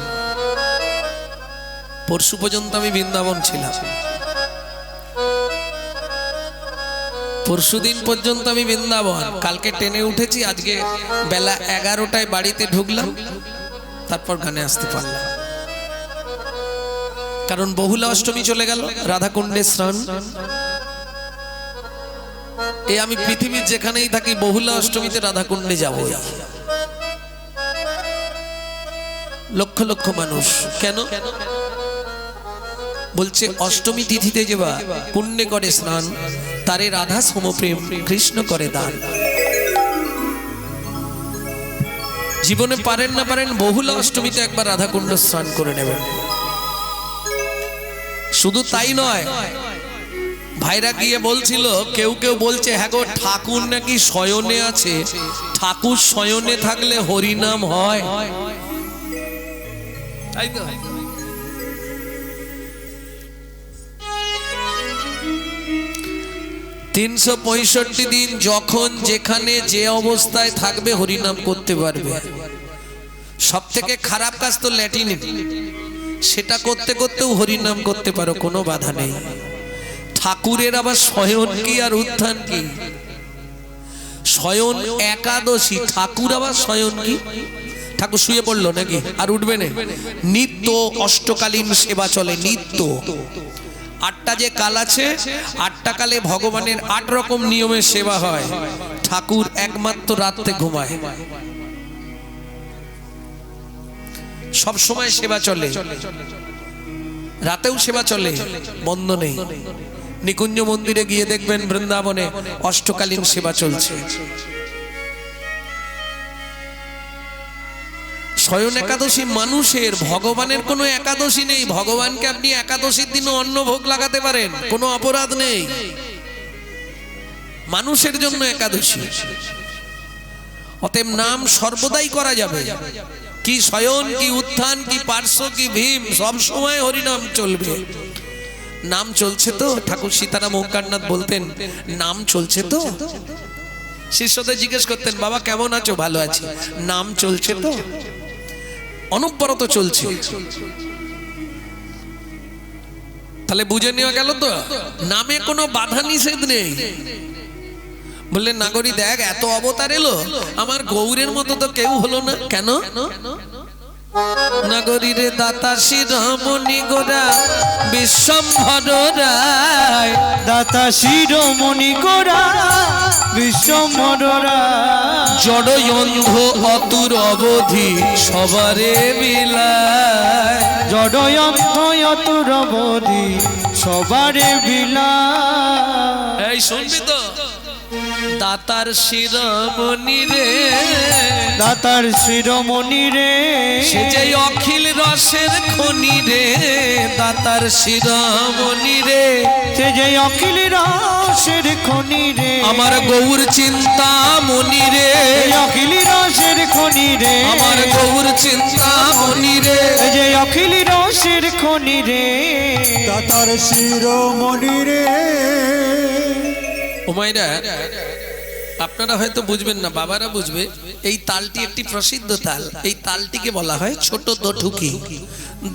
পরশু পর্যন্ত আমি বৃন্দাবন ছিলাম, পরশুদিন পর্যন্ত আমি বৃন্দাবন, কালকে ট্রেনে উঠেছি, আজকে বেলা 11টায় বাড়িতে ঢুকলাম, তারপর গানে আসতে পারলাম। কারণ বহুলা অষ্টমী চলে গেল, রাধাকুণ্ডে স্নান। এ আমি পৃথিবীর যেখানেই থাকি বহুলা অষ্টমীতে রাধাকুণ্ডে যাবো। লক্ষ লক্ষ মানুষ, কেন? বলছে অষ্টমী তিথিতে যেবা পুণ্যে করে স্নান, তারে রাধা সমপ্রেম কৃষ্ণ করে দান। জীবনে পারেন না পারেন বহুলা অষ্টমীতে একবার রাধাকুণ্ড স্নান করে নেবেন। শুধু তাই নয়, ভাইরা গিয়ে বলছিল, কেউ কেউ বলছে হ্যাঁ গো ঠাকুর নাকি শয়নে আছে, ঠাকুর শয়নে থাকলে হরিনাম হয়, তাই তো? 365 দিন যখন যেখানে যে অবস্থায় থাকবে হরিনাম করতে পারবে। সব থেকে খারাপ কাজ তো ল্যাটিন, সেটা করতে করতেও হরিনাম করতে পারো, কোনো বাধা নেই। ঠাকুরের আবার শয়ন কি আর উত্থান কি? শয়ন একাদশী, ঠাকুর আবার শয়ন কি? ঠাকুর শুয়ে পড়লো নাকি আর উঠবে না? নিত্য অষ্টকালীন সেবা চলে, নিত্য। 8টা যে কাল আছে, 8টা কালে ভগবানের 8 রকম নিয়মে সেবা হয়। ঠাকুর একমাত্র রাতে ঘুমায়, সব সময় সেবা চলে, রাতেও সেবা চলে, বন্ধ নেই। নিকুঞ্জ মন্দিরে গিয়ে দেখবেন বৃন্দাবনে অষ্টকালীন সেবা চলছে। শয়ন একাদশী মানুষের, ভগবানের কোনো একাদশী নেই। ভগবানকে আপনি একাদশীর দিনও অন্ন ভোগ লাগাতে পারেন, কোনো অপরাধ নেই। মানুষের জন্য একাদশী। অতএব নাম সর্বদাই করা যাবে, কি শয়ন কি উত্থান কি পার্শ্ব কি ভীম, সব সময় হরিনাম চলবে। নাম চলছে তো? ঠাকুর সীতারাম ওঙ্কারনাথ বলতেন, নাম চলছে তো? শিষ্যদের জিজ্ঞেস করতেন, বাবা কেমন আছো? ভালো আছি। নাম চলছে তো? অনবরত চলছে। তাহলে বুঝে নেওয়া গেল তো, নামে কোনো বাধা নিষেধ নেই। বললেন নাগরী দেখ, এত অবতার এলো, আমার গৌরের মতো তো কেউ হলো না, কেন? নাগরী রে দাতা শিরোমণি গোরা বিশ্বম্ভর রায়, দাতা শিরোমণি গোরা বিশ্বম্ভর রায়। জড় অন্ধ অতুর অবধি সবারে বিলায়, জড় অন্ধ অতুর অবধি সবারে বিলায়। এই শুনবি তো? দাতার শিরোমণি রে, দাতার শিরোমণি রে, সে যে অখিল রসের খনি রে, দাতার শিরোমণি রে, সে যে অখিল রসের খনি রে, আমার গৌর চিন্তা মনি রে, অখিল রসের খনি রে, আমার গৌর চিন্তা মনি রে, সে যে অখিল রসের খনি রে, দাতার শিরোমণি রে। ও মাইরা, আপনারা হয়তো বুঝবেন না, বাবারা বুঝবে। এই তালটি একটি প্রসিদ্ধ তাল, এই তালটিকে বলা হয় ছোট দঠুকি।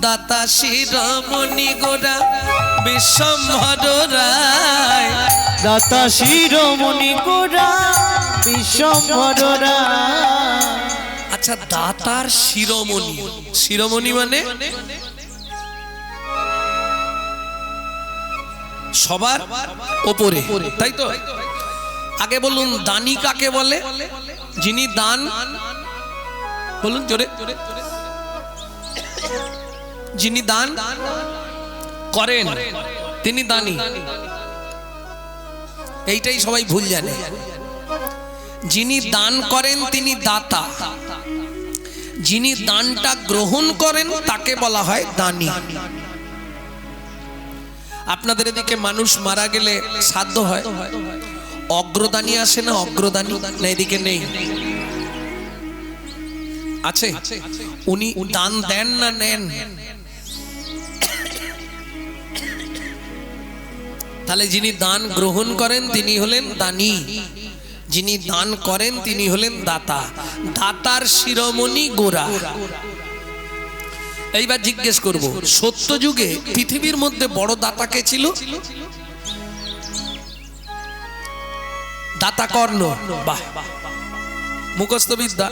দাতা শিরোমণি গোরা বিশ্বম্ভর রায়, দাতা শিরোমণি গোরা বিশ্বম্ভর রায়। আচ্ছা, দাতার শিরোমণি, শিরোমণি মানে সবার ওপরে, তাই তো? আগে বলুন, দানি কাকে বলে? যিনি দান, বলুন জোরে, যিনি দান করেন তিনি দানি। এইটাই সবাই ভুল জানে। যিনি দান করেন তিনি দাতা, যিনি দানটা গ্রহণ করেন তাকে বলা হয় দানি। আপনাদের এদিকে মানুষ মারা গেলে শ্রাদ্ধ হয়, অগ্রদানি আসে না? অগ্রদানি না এদিকে নেই? আছে? উনি দান দেন না নেন? তাহলে যিনি দান গ্রহণ করেন তিনি হলেন দানি, যিনি দান করেন তিনি হলেন দাতা। দাতার শিরোমণি গোরা। এইবার জিজ্ঞেস করব, সত্য যুগে পৃথিবীর মধ্যে বড় দাতা কে ছিল? দাতা কর্ণ। বাহ, মুখস্থ বিদ্যা।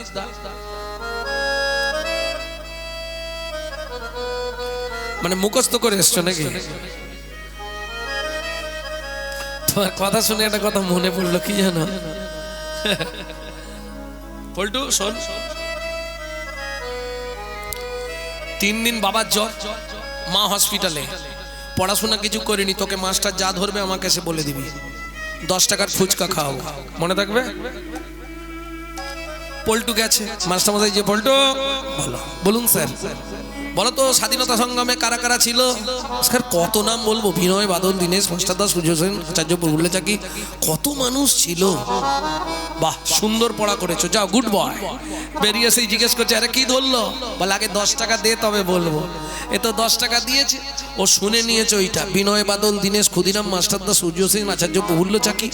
মানে মুখস্থ করে এসছো নাকি? তোমার কথা শুনে একটা কথা মনে পড়লো, কি জানো পল্টু? শোন, 3 দিন বাবার জ্বর, মা হসপিটালে, পড়াশোনা কিছু করিনি, তোকে মাস্টার যা ধরবে আমাকে এসে বলে দিবি, 10 টাকার ফুচকা খাওয়াবো, মনে থাকবে? পল্টু গেছে, মাস্টার মশাই যে, পল্টু বলো। বলুন স্যার। বলো তো স্বাধীনতা সংগ্রামে কারা কারা ছিল? স্যার কত নাম বলবো, বিনয় বাদল, দীনেশ, মাস্টার দাস, সূর্য সেন, আচার্য প্রফুল্ল চাকি, কত মানুষ ছিল। বাহ, সুন্দর পড়া করেছো, যাও, গুড বয়। বেরিয়ে সেই জিজ্ঞেস করছে, আরে কি ধরলো? বলে আগে 10 টাকা দে তবে বলবো। এ তো 10 টাকা দিয়েছে, ও শুনে নিয়েছে ওইটা, বিনয় বাদল, দীনেশ, ক্ষুদিরাম, মাস্টার দাস, সূর্য সেন, আচার্য প্রফুল্ল চাকি।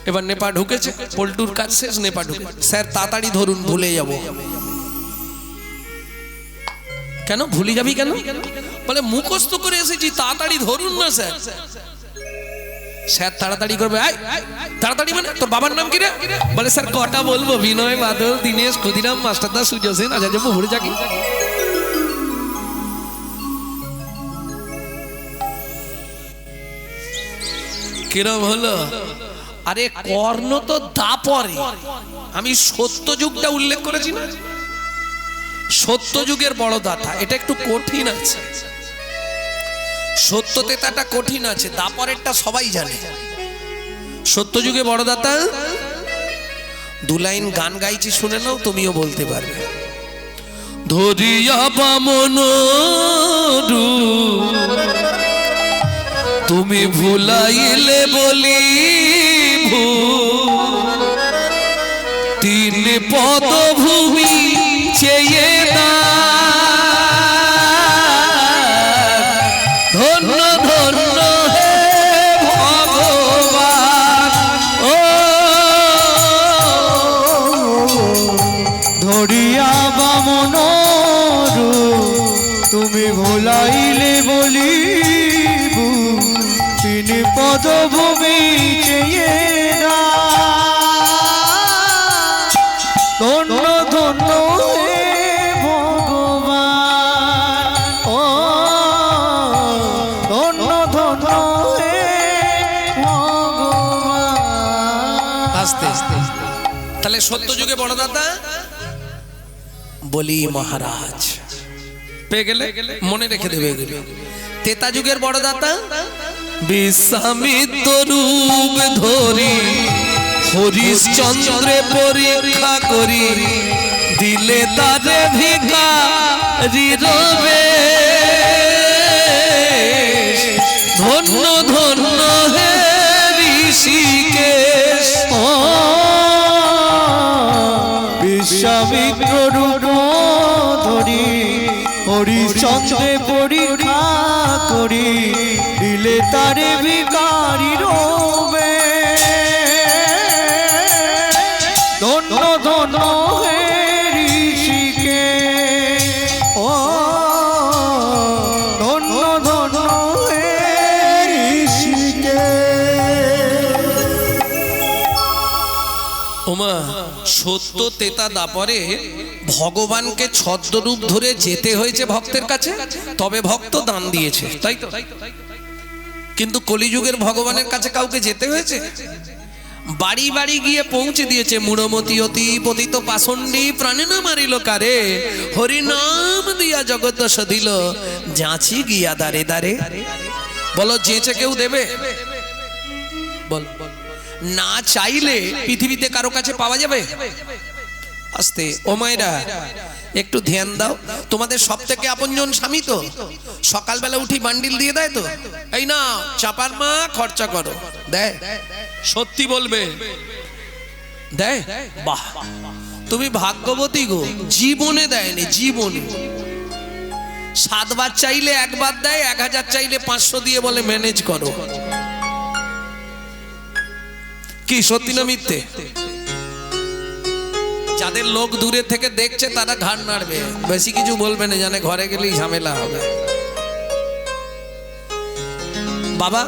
এবার নেপা ঢুকেছে, পল্টুর কাজ শেষ, নেপা ঢুকে, স্যার তাড়াতাড়ি ধরুন, ভুলে যাব। কেন ভুলে যাবি কেন? বলে মুখস্থ করে এসেছি, তাড়াতাড়ি ধরুন না স্যার। স্যার তাড়াতাড়ি করবে, তাড়াতাড়ি মানে তোর বাবার নাম কি রে? বলে স্যার কটা বলবো, বিনয় বাদল, দীনেশ, ক্ষুদিরাম, মাস্টার দাস, সূর্য সেন, আচার্য প্রফুল্ল চাকি। কিরম হলো? আরে কর্ণ তো দাপরে, আমি সত্য যুগটা উল্লেখ করেছি না? সত্য যুগের বড় দাতা, এটা একটু কঠিন আছে। সত্য তেতাটা কঠিন আছে, দাপরেরটা সবাই জানে। সত্য যুগে বড় দাতা, 2 লাইন গান গাইছি, শুনে নাও, তুমিও বলতে পারবে। ধরিয়া বামন তুমি ভুলাইলে বলি, 3 পদভূমি চেয়ে না, ধন্য ধন্য হে ভগবান। ও ধরিয়া বামন তুমি ভোলাইলে বলি, 3 পদভূমি চেয়ে না, ধন্য ধন্য হে ভগবান। ও ধন্য ধন্য হে ভগবান। আস্তে আস্তে। তাহলে সত্য যুগে বড় দাতা বলি মহারাজ, পেয়ে গেলে মনে রেখে দেবে। ত্রেতা যুগের বড় দাতা বিশ্বামিত্র রূপ ধরি হরিশ্চন্দ্রে পরীক্ষা করি দিলে তারে ভিখারি রবে ধন্য ধন্য হে ঋষিকেশ বিশ্বামিত্র রূপ ধরি হরিশ্চন্দ্রে পরীক্ষা করি দিলে তারে ভিখারি রবে ধন্য ধন্য হে ঋষিকেশ ধন্য ধন্য হে ওমা সত্য তেতা দাপরে ভগবানকে ছদ্মরূপ ধরে যেতে হয়েছে ভক্তের কাছে, তবে ভক্ত দান দিয়েছে, তাই তো? কিন্তু কলিযুগের ভগবানের কাছে কাউকে যেতে হয়েছে? বাড়ি বাড়ি গিয়ে পৌঁছে দিয়েছে। মূঢ়মতি অতি পতিত পাষণ্ডী প্রাণে না মারিল কারে, হরি নাম দিয়া জগৎ সদিল যাচি গিয়া দারে দারে। বলো যেচে কেউ দেবে? বল, না চাইলে পৃথিবীতে কারো কাছে পাওয়া যাবে? আস্তে ও মায়েরা একটু ধ্যান দাও। তোমাদের সব থেকে আপনজন স্বামী তো সকালবেলা উঠি বান্ডিল দিয়ে দেয় তো, এই না চাপার মা খরচা করো, দেয়? সত্যি বলবে দেয়? বাহ, তুমি ভাগ্যবতী গো, জীবনে দেয়নি, জীবনে। 7 বার চাইলে 1 বার দেয়, 1000 চাইলে 500 দিয়ে বলে ম্যানেজ করো। কি সত্যি না মিথ্যে? যাদের লোক দূরে থেকে দেখছে তারা ঘাড় নাড়বে, বেশি কিছু বলবে না, জানে ঘরে গেলেই ঝামেলা হবে। বাবা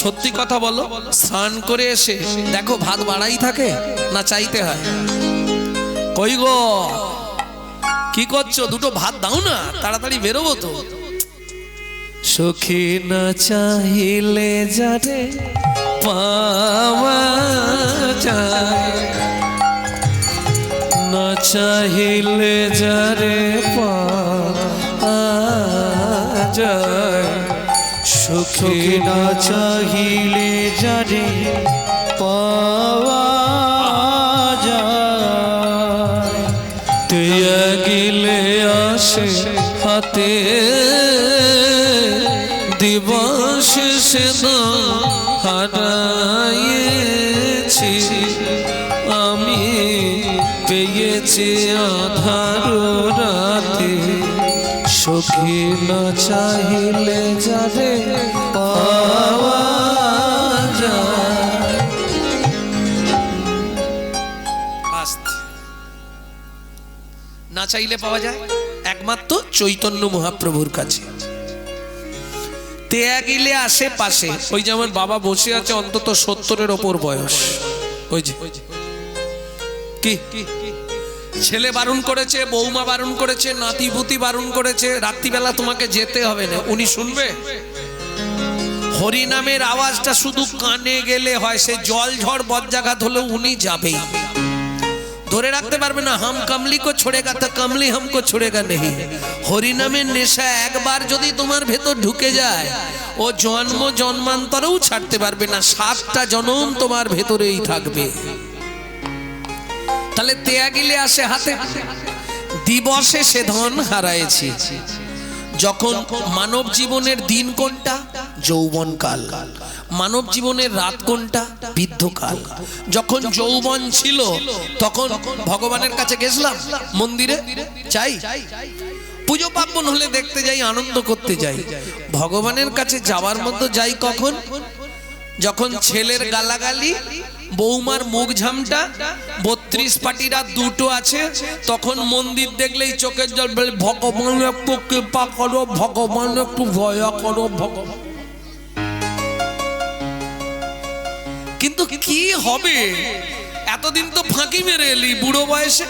সত্যি কথা বলো, স্নান করে এসে দেখো ভাত বাড়াই থাকে না চাইতে হয়? কই গো কি করছো? দুটো ভাত দাও না, তাড়াতাড়ি বেরোবো তো। সখী না চাইলে যারে পাওয়া যায়, না চাইলে যারে পাওয়া যায়, সুখে না চাহিলে যারে পাওয়া যায়, তেয়া গেলে আসে হাতে দিবস সে হারাইছি আমি, পেয়েছি আধার রাতে, সখী না চাইলে যারে পাওয়া যায়। না চাইলে পাওয়া যায় একমাত্র চৈতন্য মহাপ্রভুর কাছে। তেয়া গিলে আশেপাশে, ওই যেমন বাবা বসে আছে অন্তত 70-এর ওপর বয়স, ওই যে কি ছেলে বারণ করেছে, বৌমা বারণ করেছে, নাতিপুতি বারণ করেছে, রাত্রিবেলা তোমাকে যেতে হবে না, উনি শুনবে? হরিনামের আওয়াজটা শুধু কানে গেলে হয়, সে জল ঝড় বজ্রাঘাত হলেও উনি যাবেই, ধরে রাখতে পারবে না। হাম কমলি কো ছোড়েগা তো কমলি হামকো ছোড়েগা নেই। হরিনামের নেশা একবার যদি তোমার ভেতর ঢুকে যায়, ও জন্ম জন্মান্তরেও ছাড়তে পারবে না, 7টা জন্ম তোমার ভেতরেই থাকবে। তাহলে তেয়া গিলে আসে হাতে, দিবসে সে ধন হারাইছি। যখন মানব জীবনের দিন কোনটা? যৌবনকাল। মানব জীবনের রাত কোনটা? বৃদ্ধকাল। যখন যৌবন ছিল তখন ভগবানের কাছে গেছিলাম মন্দিরে, চাই পুজো পার্বণ হলে দেখতে যাই, আনন্দ করতে যাই। ভগবানের কাছে যাওয়ার মতো যাই কখন? যখন ছেলের গালাগালি, বৌমার মুখ ঝামটা, 32 পাটিরা 2টো আছে, তখন মন্দির দেখলেই চোখের জল বলে, ভগবান একটু কৃপা করো, ভগবান একটু দয়া করো, ভগবান। কিন্তু কি হবে? এতদিন তো ফাঁকি মেরে এলি বুড়ো বয়সে,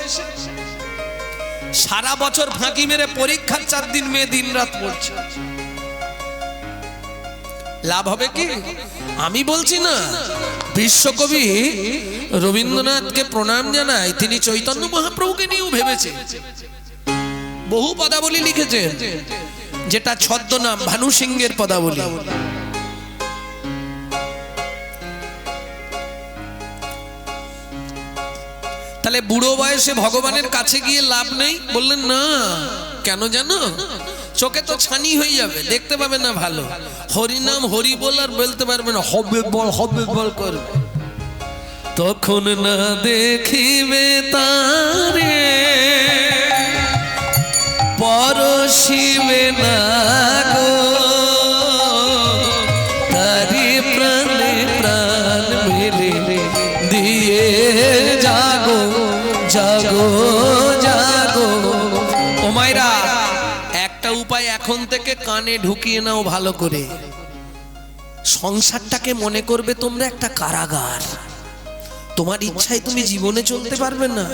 সারা বছর ফাঁকি মেরে পরীক্ষার 4 দিন মেয়ে দিন রাত পড়ছে, লাভ হবে কি? আমি বলছি না, বিশ্বকবি রবীন্দ্রনাথকে প্রণাম জানাই, তিনি চৈতন্য মহাপ্রভুকে নিয়েও ভেবেছে, বহু পদাবলী লিখেছেন, যেটা ছদ্মনাম ভানু সিংহের পদাবলী। তাহলে বুড়ো বয়সে ভগবানের কাছে গিয়ে লাভ নেই? বললেন না। কেন জানো? চোখে তো ছানি হয়ে যাবে, দেখতে পাবে না ভালো। হরিনাম হরি বল আর বলতে পারবে না, হবে বল করবে। তখন না দেখিবে তারে, পরশিবে না গো, তারি প্রাণে প্রাণ মেলে দিয়ে জাগো জাগো জাগো। ও মায়েরা, একটা উপায় এখন থেকে কানে ঢুকিয়ে নাও ভালো করে। সংসারটাকে মনে করবে তোমরা একটা কারাগার। তোমার ইচ্ছায় তুমি জীবনে চলতে পারবে না।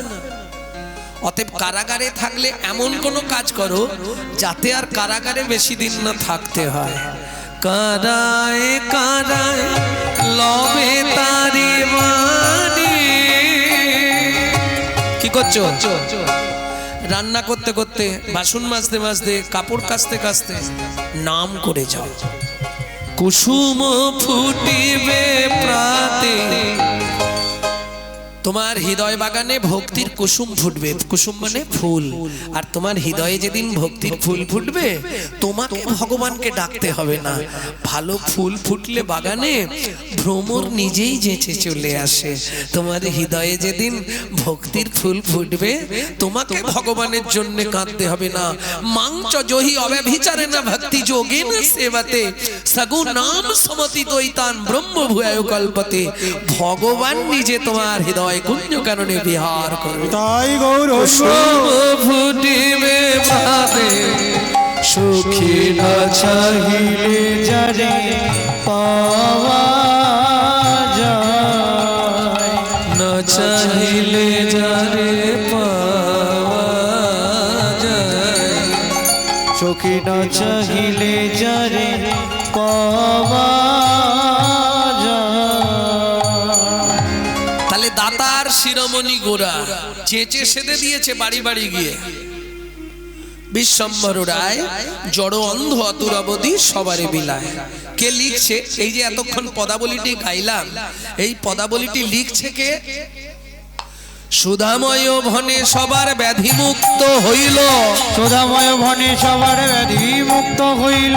অতএব কারাগারে থাকলে এমন কোনো কাজ করো যাতে আর কারাগারে বেশি দিন না থাকতে হয়। কারায় কারায় লবে তারি বাণী। কি করছো? রান্না করতে করতে, বাসন মাজতে মাজতে, কাপড় কাচতে কাচতে নাম করে যাও। কুসুম ফুটিবে প্রাতে, তোমার হৃদয় বাগানে ভক্তির কুসুম ফুটবে। কুসুম মানে ফুল। আর তোমার হৃদয়ে যেদিন ভক্তির ফুল ফুটবে, তোমাকে ভগবানকে ডাকতে হবে না। ভালো ফুল ফুটলে বাগানে ভ্রমর নিজেই যেচে চলে আসে। তোমার হৃদয়ে যেদিন ভক্তির ফুল ফুটবে, তোমাকে ভগবানের জন্য কাঁদতে হবে না। মাংচ জহি অব্যভিচারে না ভক্তি যোগে না সেবাতে, সগু নাম সমতি দৈতান ব্রহ্ম ভূয়ায় কল্পতে। ভগবান নিজে তোমার হৃদয় কুঞ্জ কারণে বিহার করবে। তাই গৌর ফুটিবে ভাবে সুখী না চাহিলে যারে পাওয়া যায়, না চাহিলে যারে পাওয়া যায়। সুখী না চাহিলে যারে পাওয়া যায়। তাহলে দাতার শিরোমণি গোরা চেঁচে সেদে দিয়েছে বাড়ি বাড়ি গিয়ে। বিশ্বম্বর রায় জড় অন্ধ অতুরাবধি সবারে বিলায়। কে লিখছে? এই যে এতক্ষণ পদাবলীটি গাইলাম, এই পদাবলীটি লিখছে কে? সুধাময় ভনে সবার ব্যাধি মুক্ত হইল। সুধাময় ভনে সবার ব্যাধি মুক্ত হইল।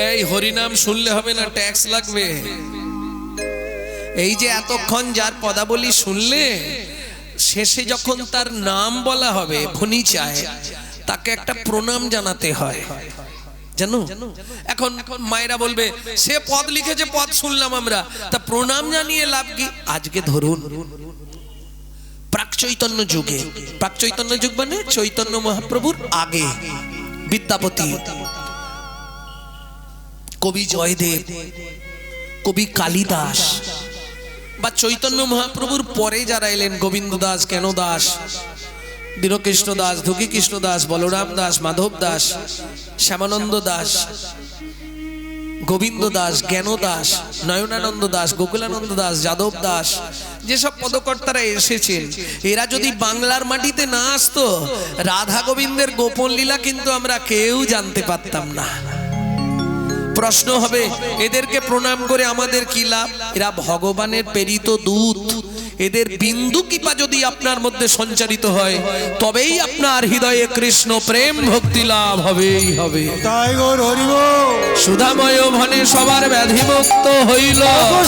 এই হরিনাম শুনলে হবে না, ট্যাক্স লাগবে। এই যে এতক্ষণ যার পদাবলী শুনলে, শেষে যখন তার নাম বলা হবে ভনি চায়, তাকে একটা প্রণাম জানাতে হয়, জানো? এখন মায়েরা বলবে সে পদ লিখেছে, পদ শুনলাম আমরা, তা প্রণাম জানিয়ে লাভ কি? আজকে ধরুন প্রাক চৈতন্য যুগে, প্রাক চৈতন্য যুগ মানে চৈতন্য মহাপ্রভুর আগে, বিদ্যাপতি, কবি জয়দেব, কবি কালিদাস, বা চৈতন্য মহাপ্রভুর পরে যারা এলেন, গোবিন্দ দাস, জ্ঞান দাস, দীনকৃষ্ণ দাস, ধুকি কৃষ্ণ দাস, বলরাম দাস, মাধব দাস, শ্যামানন্দ দাস, গোবিন্দ দাস, জ্ঞান দাস, নয়নানন্দ দাস, গোকুলানন্দ দাস, যাদব দাস, যেসব পদকর্তারা এসেছেন, এরা যদি বাংলার মাটিতে না আসতো, রাধা গোবিন্দের গোপন লীলা কিন্তু আমরা কেউ জানতে পারতাম না। প্রশ্ন হবে, এদেরকে প্রণাম করে আমাদের কি লাভ? এরা ভগবানের প্রেরিত দূত। এদের বিন্দু কৃপা যদি আপনার মধ্যে সঞ্চারিত হয়, তবেই আপনার হৃদয়ে কৃষ্ণ প্রেম ভক্তি লাভ হবেই হবে। তাই গৌর হরি বল। সুধাময় ভনে সবার ব্যাধি মুক্ত হইল।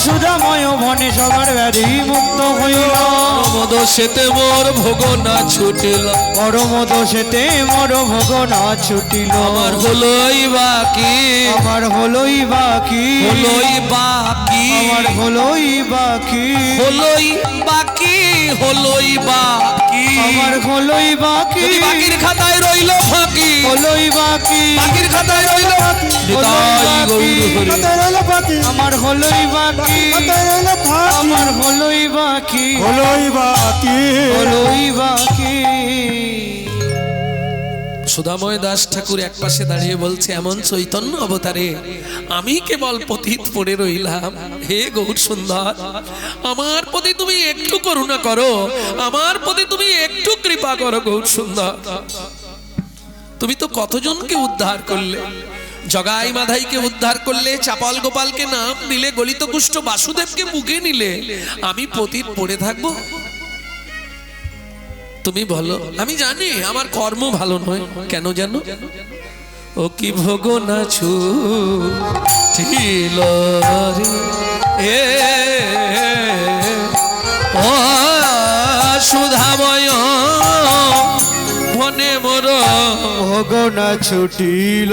সুধাময় ভনে সবার ব্যাধি মুক্ত হইল। মদ সেতে মোর ভোগ না ছুটিল। পরম দোষেতে মোর ভোগ না ছুটিল। আমার হলোই বাকি, আমার হলোই বাকি, হলোই বাকি, আমার হলোই বাকি, হলোই বাকি, হলোই বাকি, আমার হলোই বাকি। যদি বাকির খাতায় রইল ফাঁকি, হলোই বাকি, বাকির খাতায় রইল ফাঁকি। নিতাই গৌর হরি। কোথায় রইল বাকি? আমার হলোই বাকি, কোথায় রইল ফাঁকি? আমার হলোই বাকি, হলোই বাকি, হলোই বাকি। সুধাময় দাস ঠাকুর এক পাশে দাঁড়িয়ে বলছে, এমন চৈতন্য অবতারে আমি কেবল পতিত পড়ে রইলাম। হে গৌর সুন্দর, আমার প্রতি তুমি একটু করুণা করো, আমার প্রতি তুমি একটু কৃপা করো গৌর সুন্দর। তুমি তো কতজনকে উদ্ধার করলে, জগাই মাধাইকে উদ্ধার করলে, চাপাল গোপালকে নাম দিলে, গলিত কুষ্ঠ বাসুদেবকে বুকে নিলে, আমি পতিত পড়ে থাকবো? তুমি বলো। আমি জানি আমার কর্ম ভালো নয়, কেন জানো? ও কি ভোগ না ছুটিল রে ও সুধাময় মনে মোর ভগনা ছুটিল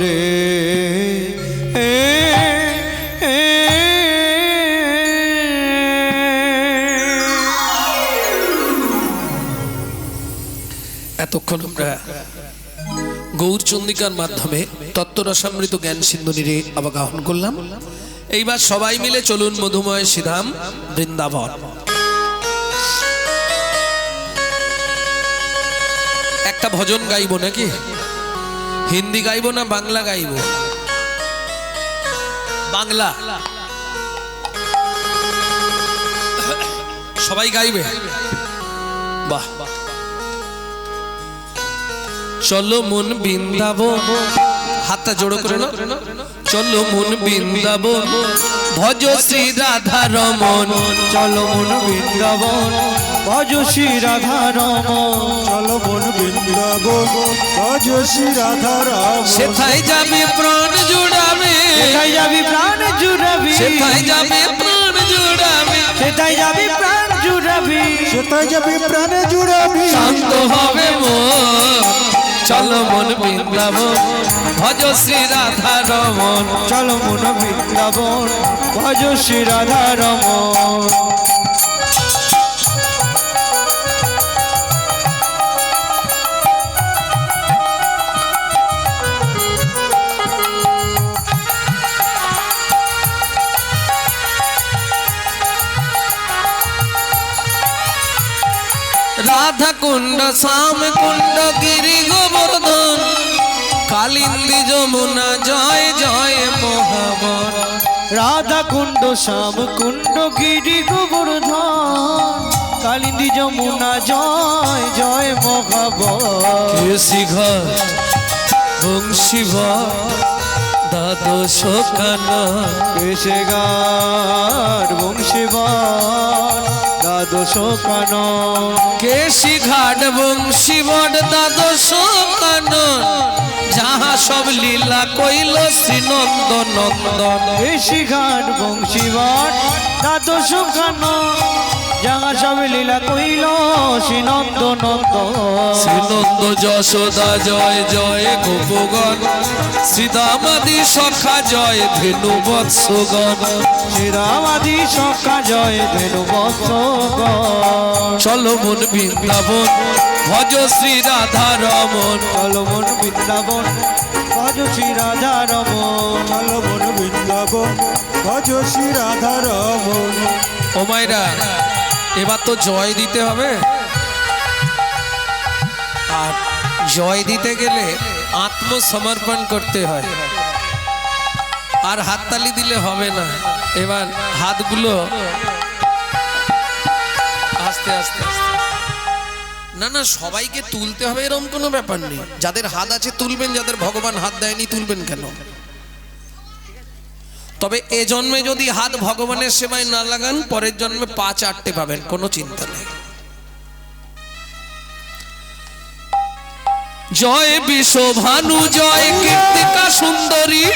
রে এতক্ষণ আমরা গৌরচন্দিকার মাধ্যমে তত্ত্বরসামৃত জ্ঞান সিন্ধুনিরে অবগাহন করলাম। এইবার সবাই মিলে চলুন মধুময় শ্রীধাম বৃন্দাবন। একটা ভজন গাইবো নাকি? হিন্দি গাইবো না বাংলা গাইবো? বাংলা। সবাই গাইবে? বাহ। চলো মন বৃন্দাবন, হাতটা জোড়ো করে নাও। চলো মন বৃন্দাবন ভজ শ্রী রাধা রমন। চলো মন বৃন্দাবন ভজ শ্রী রাধা রমন। চলো মন বৃন্দাবন ভজ শ্রী রাধা রাম। সেথায় যাবে প্রাণ জুড়াবে, সেটাই যাবি প্রাণ জুড়াবি, সেথায় যাবে প্রাণ জুড়াবে, সেটাই যাবি প্রাণ জুড়াবি, সেটাই যাবে প্রাণে জুড়াবি। শান্ত হবে মন। চলো মন বৃন্দাবন ভজ শ্রী রাধা রমন। চলো মন বৃন্দাবন ভজ শ্রী রাধা রমন। রাধা কুণ্ড শ্যাম কুণ্ড গিরি গোবর্ধন কালিন্দী যমুনা জয় জয় মহাবন। রাধা কুণ্ড শ্যাম কুণ্ড গিরি গোবর্ধন কালিন্দী যমুনা জয় জয় মহাবন। কেশি ঘাট বংশীবর দ্বাদশ কানা। কেশে ঘাট বংশীবর দ্বাদশ কানন। কেশি ঘাট বংশীবর দ্বাদশ কানন যাহা সব লীলা কইল শ্রীনন্দ নন্দন। কেশি ঘাট বংশীবর দ্বাদশ কানন যাহা সব লীলা কইল শ্রীনন্দ নন্দন। শ্রীনন্দ যশোদা জয় জয় গোপগণ শ্রীদামাদি সখা জয় ধেনু বৎসগণ। শ্রীরামাদি সখা জয় ধেনু বৎসগণ। চলো মন বৃন্দাবন ভজ শ্রী রাধা রমন। চলো মন বৃন্দাবন ভজ শ্রী রাধা রমন। চলো মন বৃন্দাবন ভজ শ্রী রাধা রমন। ও মাইরা, এবার তো জয় দিতে হবে, আর জয় দিতে গেলে আত্মসমর্পণ করতে হয়, আর হাততালি দিলে হবে না। এবার হাতগুলো আস্তে আস্তে আস্তে, না না সবাইকে তুলতে হবে এরকম কোনো ব্যাপার নেই। যাদের হাত আছে তুলবেন, যাদের ভগবান হাত দেয়নি তুলবেন কেন? তবে এ জন্মে যদি হাত ভগবানের সেবায় না লাগান পরের জন্মে 5-8টে পাবেন, কোনো চিন্তা নেই। জয় বিশ্বভানু জয় কীর্তিকা সুন্দরী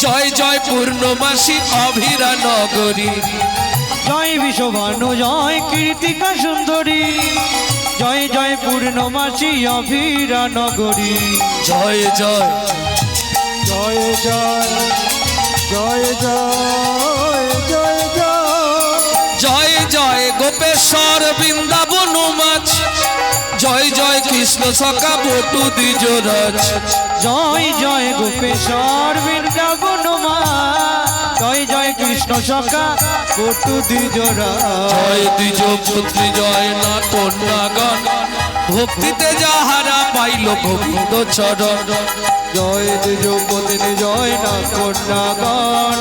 জয় জয় পূর্ণমাসী অভিরা নগরী। জয় বিশ্বভানু জয় কীর্তিকা সুন্দরী জয় জয় পূর্ণমাসী অভিরা নগরী। জয় জয় জয় জয় জয় জয় জয় জয় জয় জয় গোপেশ্বর বৃন্দাবন মাছ জয় জয় কৃষ্ণ সখা বটু দ্বিজরাজ। জয় জয় গোপেশ্বর বৃন্দাবন মা জয় জয় কৃষ্ণ সখা বটু দ্বিজরাজ। জয় দ্বিজ পুত্রী জয় না কন্যাগণ ভক্তিতে যাহারা পাইল গোবিন্দ চরণ। জয় দ্বিজপতিনি জয় না কন্যাগণ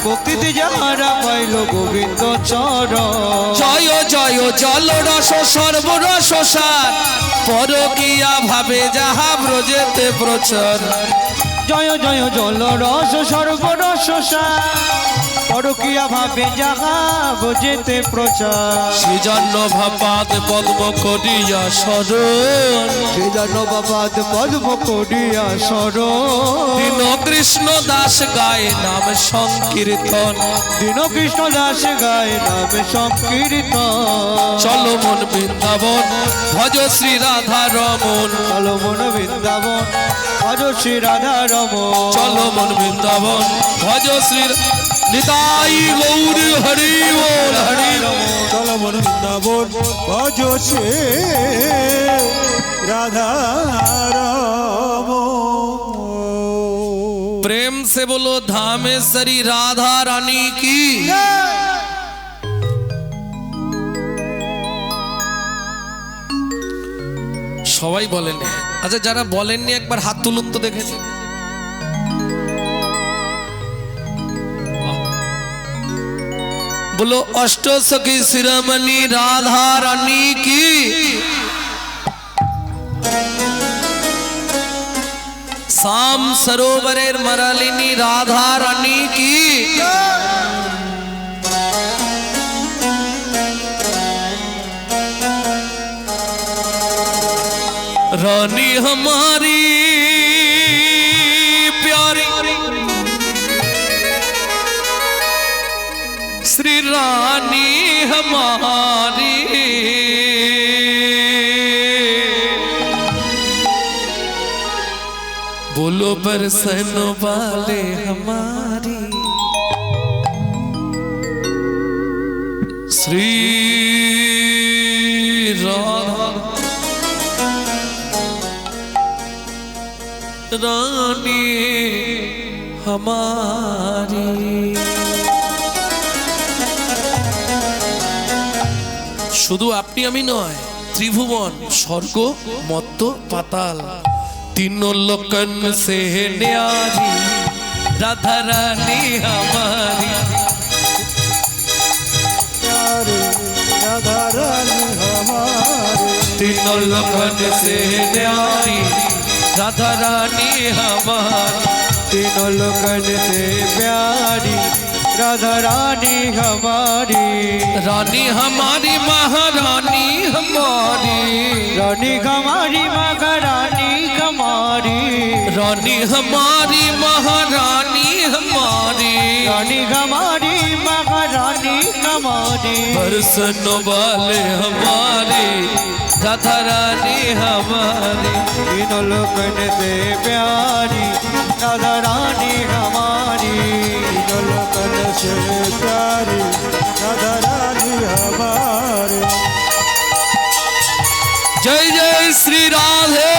ভক্তিতে যাহারা পাইল গোবিন্দ চরণ। জয় জয় জল রস সর্বরস সার পরকিয়া ভাবে যাহা ব্রজেতে প্রচার। জয় জয় জল রস সর্বরস সার পরকিয়া ভাবে যাহা বোঝেতে প্রচার সেজন্য ভাপাদ পদ্ম করিয়া স্মরণ সেজন্য বাবাদ পদ্ম করিয়া স্মরণ দীন কৃষ্ণ দাস গায়ে নাম সংকীর্তন দীন কৃষ্ণ দাস গায়ে নাম সংকীর্তন চলো মন বৃন্দাবন ভজ শ্রী রাধা রমন চলো মন বৃন্দাবন ভজ শ্রী রাধা রমন চলো মন বৃন্দাবন ভজ শ্রী নিতাই গৌর হরি বল হরি চল মন বৃন্দাবন ভজ সে রাধা রাম प्रेम से बोलो धामेश्वरी राधा रानी की সবাই বলেন আচ্ছা যারা বলেননি একবার হাত তুলুন তো দেখেছি बोलो अष्ट सखी शिरोमणि राधा रानी की शाम सरोवरेर मरालिनी राधा रानी की रानी हमारी प्यारी श्री रानी हमारी बोलो बरसन वाले हमारी श्री राधा रानी हमारी শুধু আপনি আমি নয় ত্রিভুবন স্বর্গ মত্ত পাতাল तीनों लोकन से न्यारी राधा रानी हमारी प्यारे राधा रानी हमारे तीनों लोकन से न्यारी राधा रानी हमारी तीनों लोकन से प्यारी राधा रानी हमारी रानी हमारी महारानी हमारी रानी हमारी महारानी हमारी रानी हमारी महारानी हमारी रानी हमारी महारानी हमारी बरसन वाले हमारे राधा रानी हमारी तीनों लोकन से प्यारी राधा रानी हमारी तीनों लोकन से प्यारी राधा रानी हमारे जय जय श्री राधे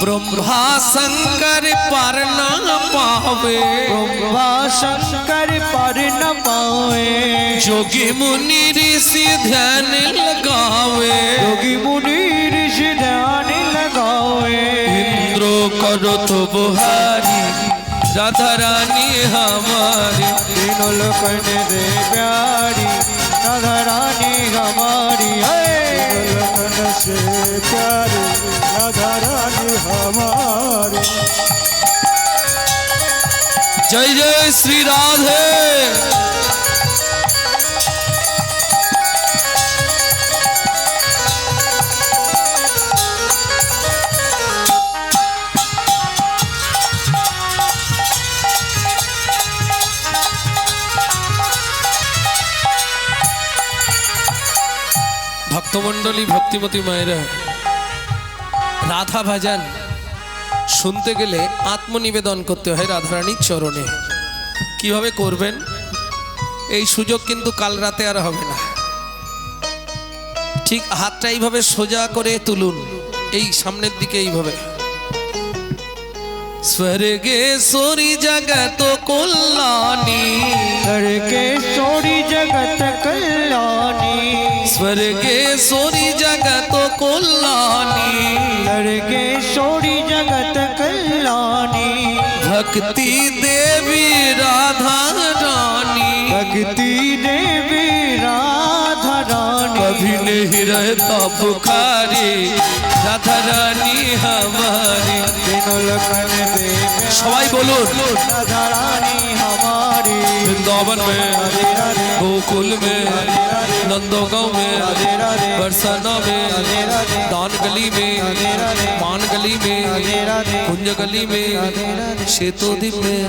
ब्रह्मा शंकर पर न पावे ब्रह्मा शंकर पर न पावे जोगी मुनि ऋषि ध्यान लगावे योगी मुनि ऋषि ध्यान लगावे इंद्रो करो तो बुहारी राधा रानी हमारी तीनों लोकन से प्यारी राधा रानी हमारी तीनों लोकन से प्यारी राधा रानी हमारे जय जय श्री राधे ভক্তমণ্ডলী ভক্তিমতী মায়েরা রাধা ভজন শুনতে গেলে আত্মনিবেদন করতে হয় রাধারানীর চরণে কিভাবে করবেন এই সুযোগ কিন্তু কাল রাতে আর হবে না ঠিক হাতটা এইভাবে সোজা করে তুলুন এই সামনের দিকে এইভাবে स्वर्गेश्वरी जगत कल्याणी स्वर्गेश्वरी जगत कल्याणी स्वर्गेश्वरी जगत कल्याणी स्वर्गेश्वरी जगत कल्याणी भक्ति देवी राधा रानी, भक्ति देवी राधा रानी, कभी नहीं रहता पुकारी राधा रानी हमारी। तीनों लोकन में सबाई बोलून राधा रानी हमारी। वृंदावन में, गोकुल में, नंदोगांव में, बरसाना में, दान गली में, मान गली में, कुंज गली में, शेतोदीप में,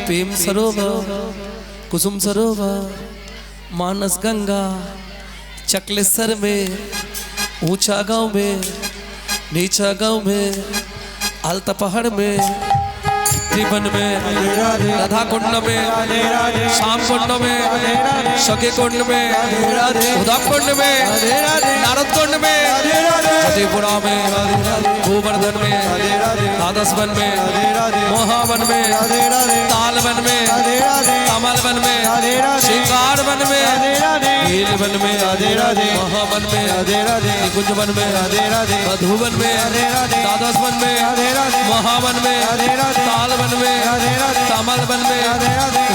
प्रेम सरोवर, कुसुम सरोवर, मानस गंगा, चकलेश्वर में, ऊंचा गांव में, नीचा गांव में, आलता पहाड़ में, त्रिवन में, राधा कुंड में, श्याम कुंड में, सखे कुंड में, उद्धव कुंड में, नारद कुंड में, जतिपुरा में, गोवर्धन में, द्वादशवन में, मोहावन में, तालवन में, कमलवन में, श्रृंगार वन में, नीलवन में, महावन में, निकुंजवन में, मधुवन में, द्वादशवन में, महावन में, तालवन में, कमलवन में,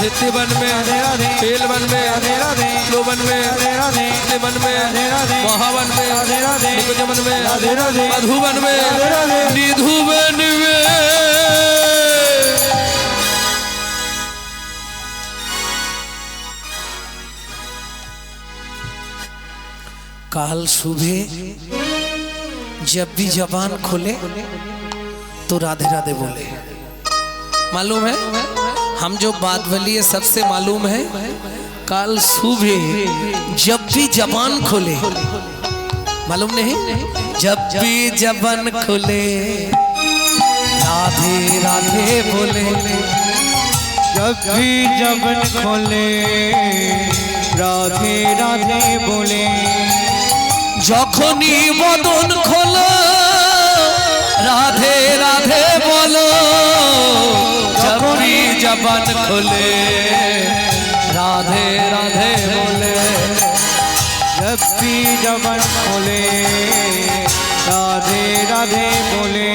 ऋतिवन में, पेलवन में, लोवन में, निवन में, महावन में, निकुंजवन में, मधुवन में, निधुवन में। काल सुबह जब भी जबान खोले तो राधे राधे बोले। मालूम है हम जो बात बोली है सबसे मालूम है। काल सुबह जब भी जबान खोले, मालूम नहीं, जब भी जबान खोले राधे राधे बोले। जब भी जबान खोले राधे राधे बोले। যখনই বদন খোলো রাধে রাধে বলো, যখনই জবান খোলে রাধে রাধে বলে। जब भी जबान खोले राधे राधे बोले।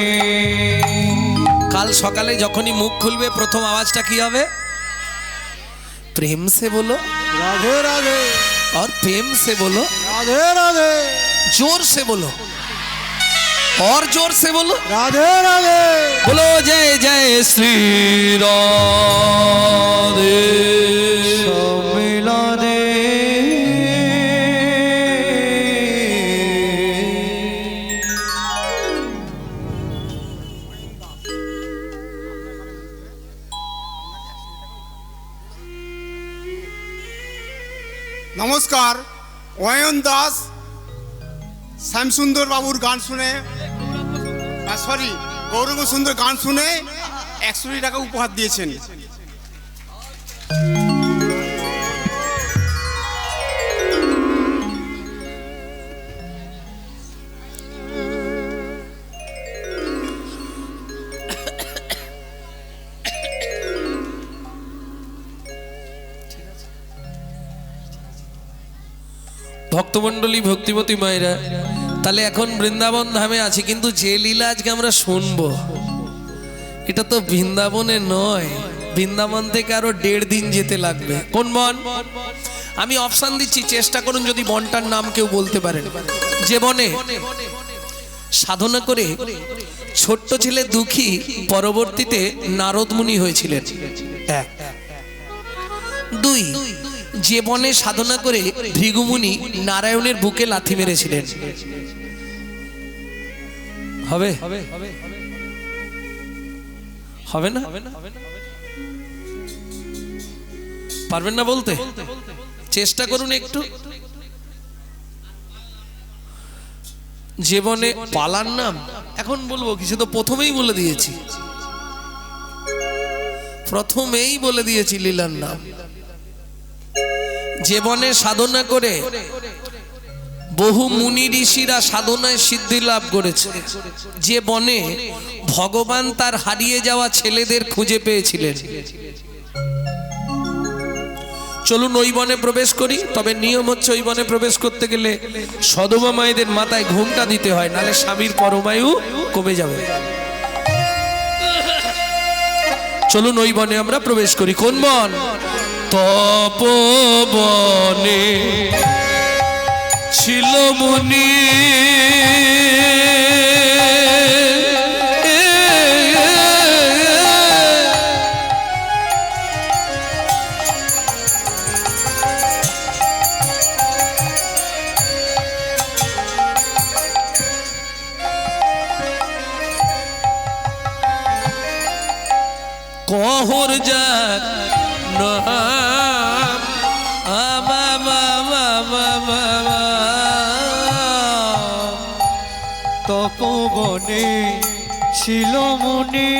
কাল সকালে যখনই মুখ খুলবে প্রথম আওয়াজটা কি হবে? प्रेम से बोलो राधे राधे, और प्रेम से बोलो, राधे राधे, जोर से बोलो और जोर से बोलो। राधे राधे। बोलो जय जय श्री राधे। मिला दे নমস্কার। অয়ন দাস শ্যামসুন্দর বাবুর গান শুনে, সরি গৌরঙ্গ সুন্দর গান শুনে 100 টাকা উপহার দিয়েছেন। ভক্তমণ্ডলী ভক্তিমতী মায়েরা, তাহলে এখন বৃন্দাবন ধামে আছি, কিন্তু যে লীলা আজকে আমরা শুনবো এটা তো বৃন্দাবনে নয়। বৃন্দাবন থেকে আরো 1.5 দিন যেতে লাগবে। কোন বন? আমি অপশন দিচ্ছি, চেষ্টা করুন যদি বনটার নাম কেউ বলতে পারেন। যে বনে সাধনা করে ছোট্ট ছেলে দুঃখী পরবর্তীতে নারদ মুনি হয়েছিলেন। 1 2 যে বনে সাধনা করে ভৃগুমুনি নারায়ণের বুকে লাথি মেরেছিলেন। হবে হবে না? পারবেন না বলতে? চেষ্টা করুন একটু। যে বনে পালার নাম এখন বলবো কিছু, তো প্রথমেই বলে দিয়েছি, প্রথমেই বলে দিয়েছি লীলার নাম। যে বনে সাধনা করে বহু মুনি ঋষিরা সাধনায় সিদ্ধি লাভ করেছে, যে বনে ভগবান তার হারিয়ে যাওয়া ছেলেদের খুঁজে পেয়েছিলেন। চলুন ওই বনে প্রবেশ করি। তবে নিয়ম হচ্ছে ওই বনে প্রবেশ করতে গেলে সদমা মায়েদের মাথায় ঘুমটা দিতে হয়, নালে স্বামীর পরমায়ু কমে যাবে। চলুন ওই বনে আমরা প্রবেশ করি। কোন বন? তপবনে ছিল মুনি, কহর যাক নাম তপবনে ছিল মুনি,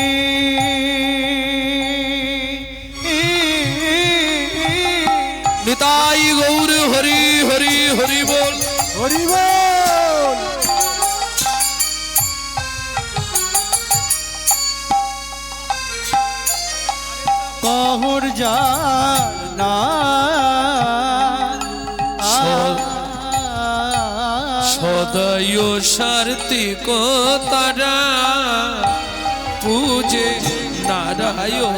নিতাই গৌর হরি হরি হরি বল। হরি বল। কহর যার না সদয় সার্থিক তারা পূজে নারায়ণ।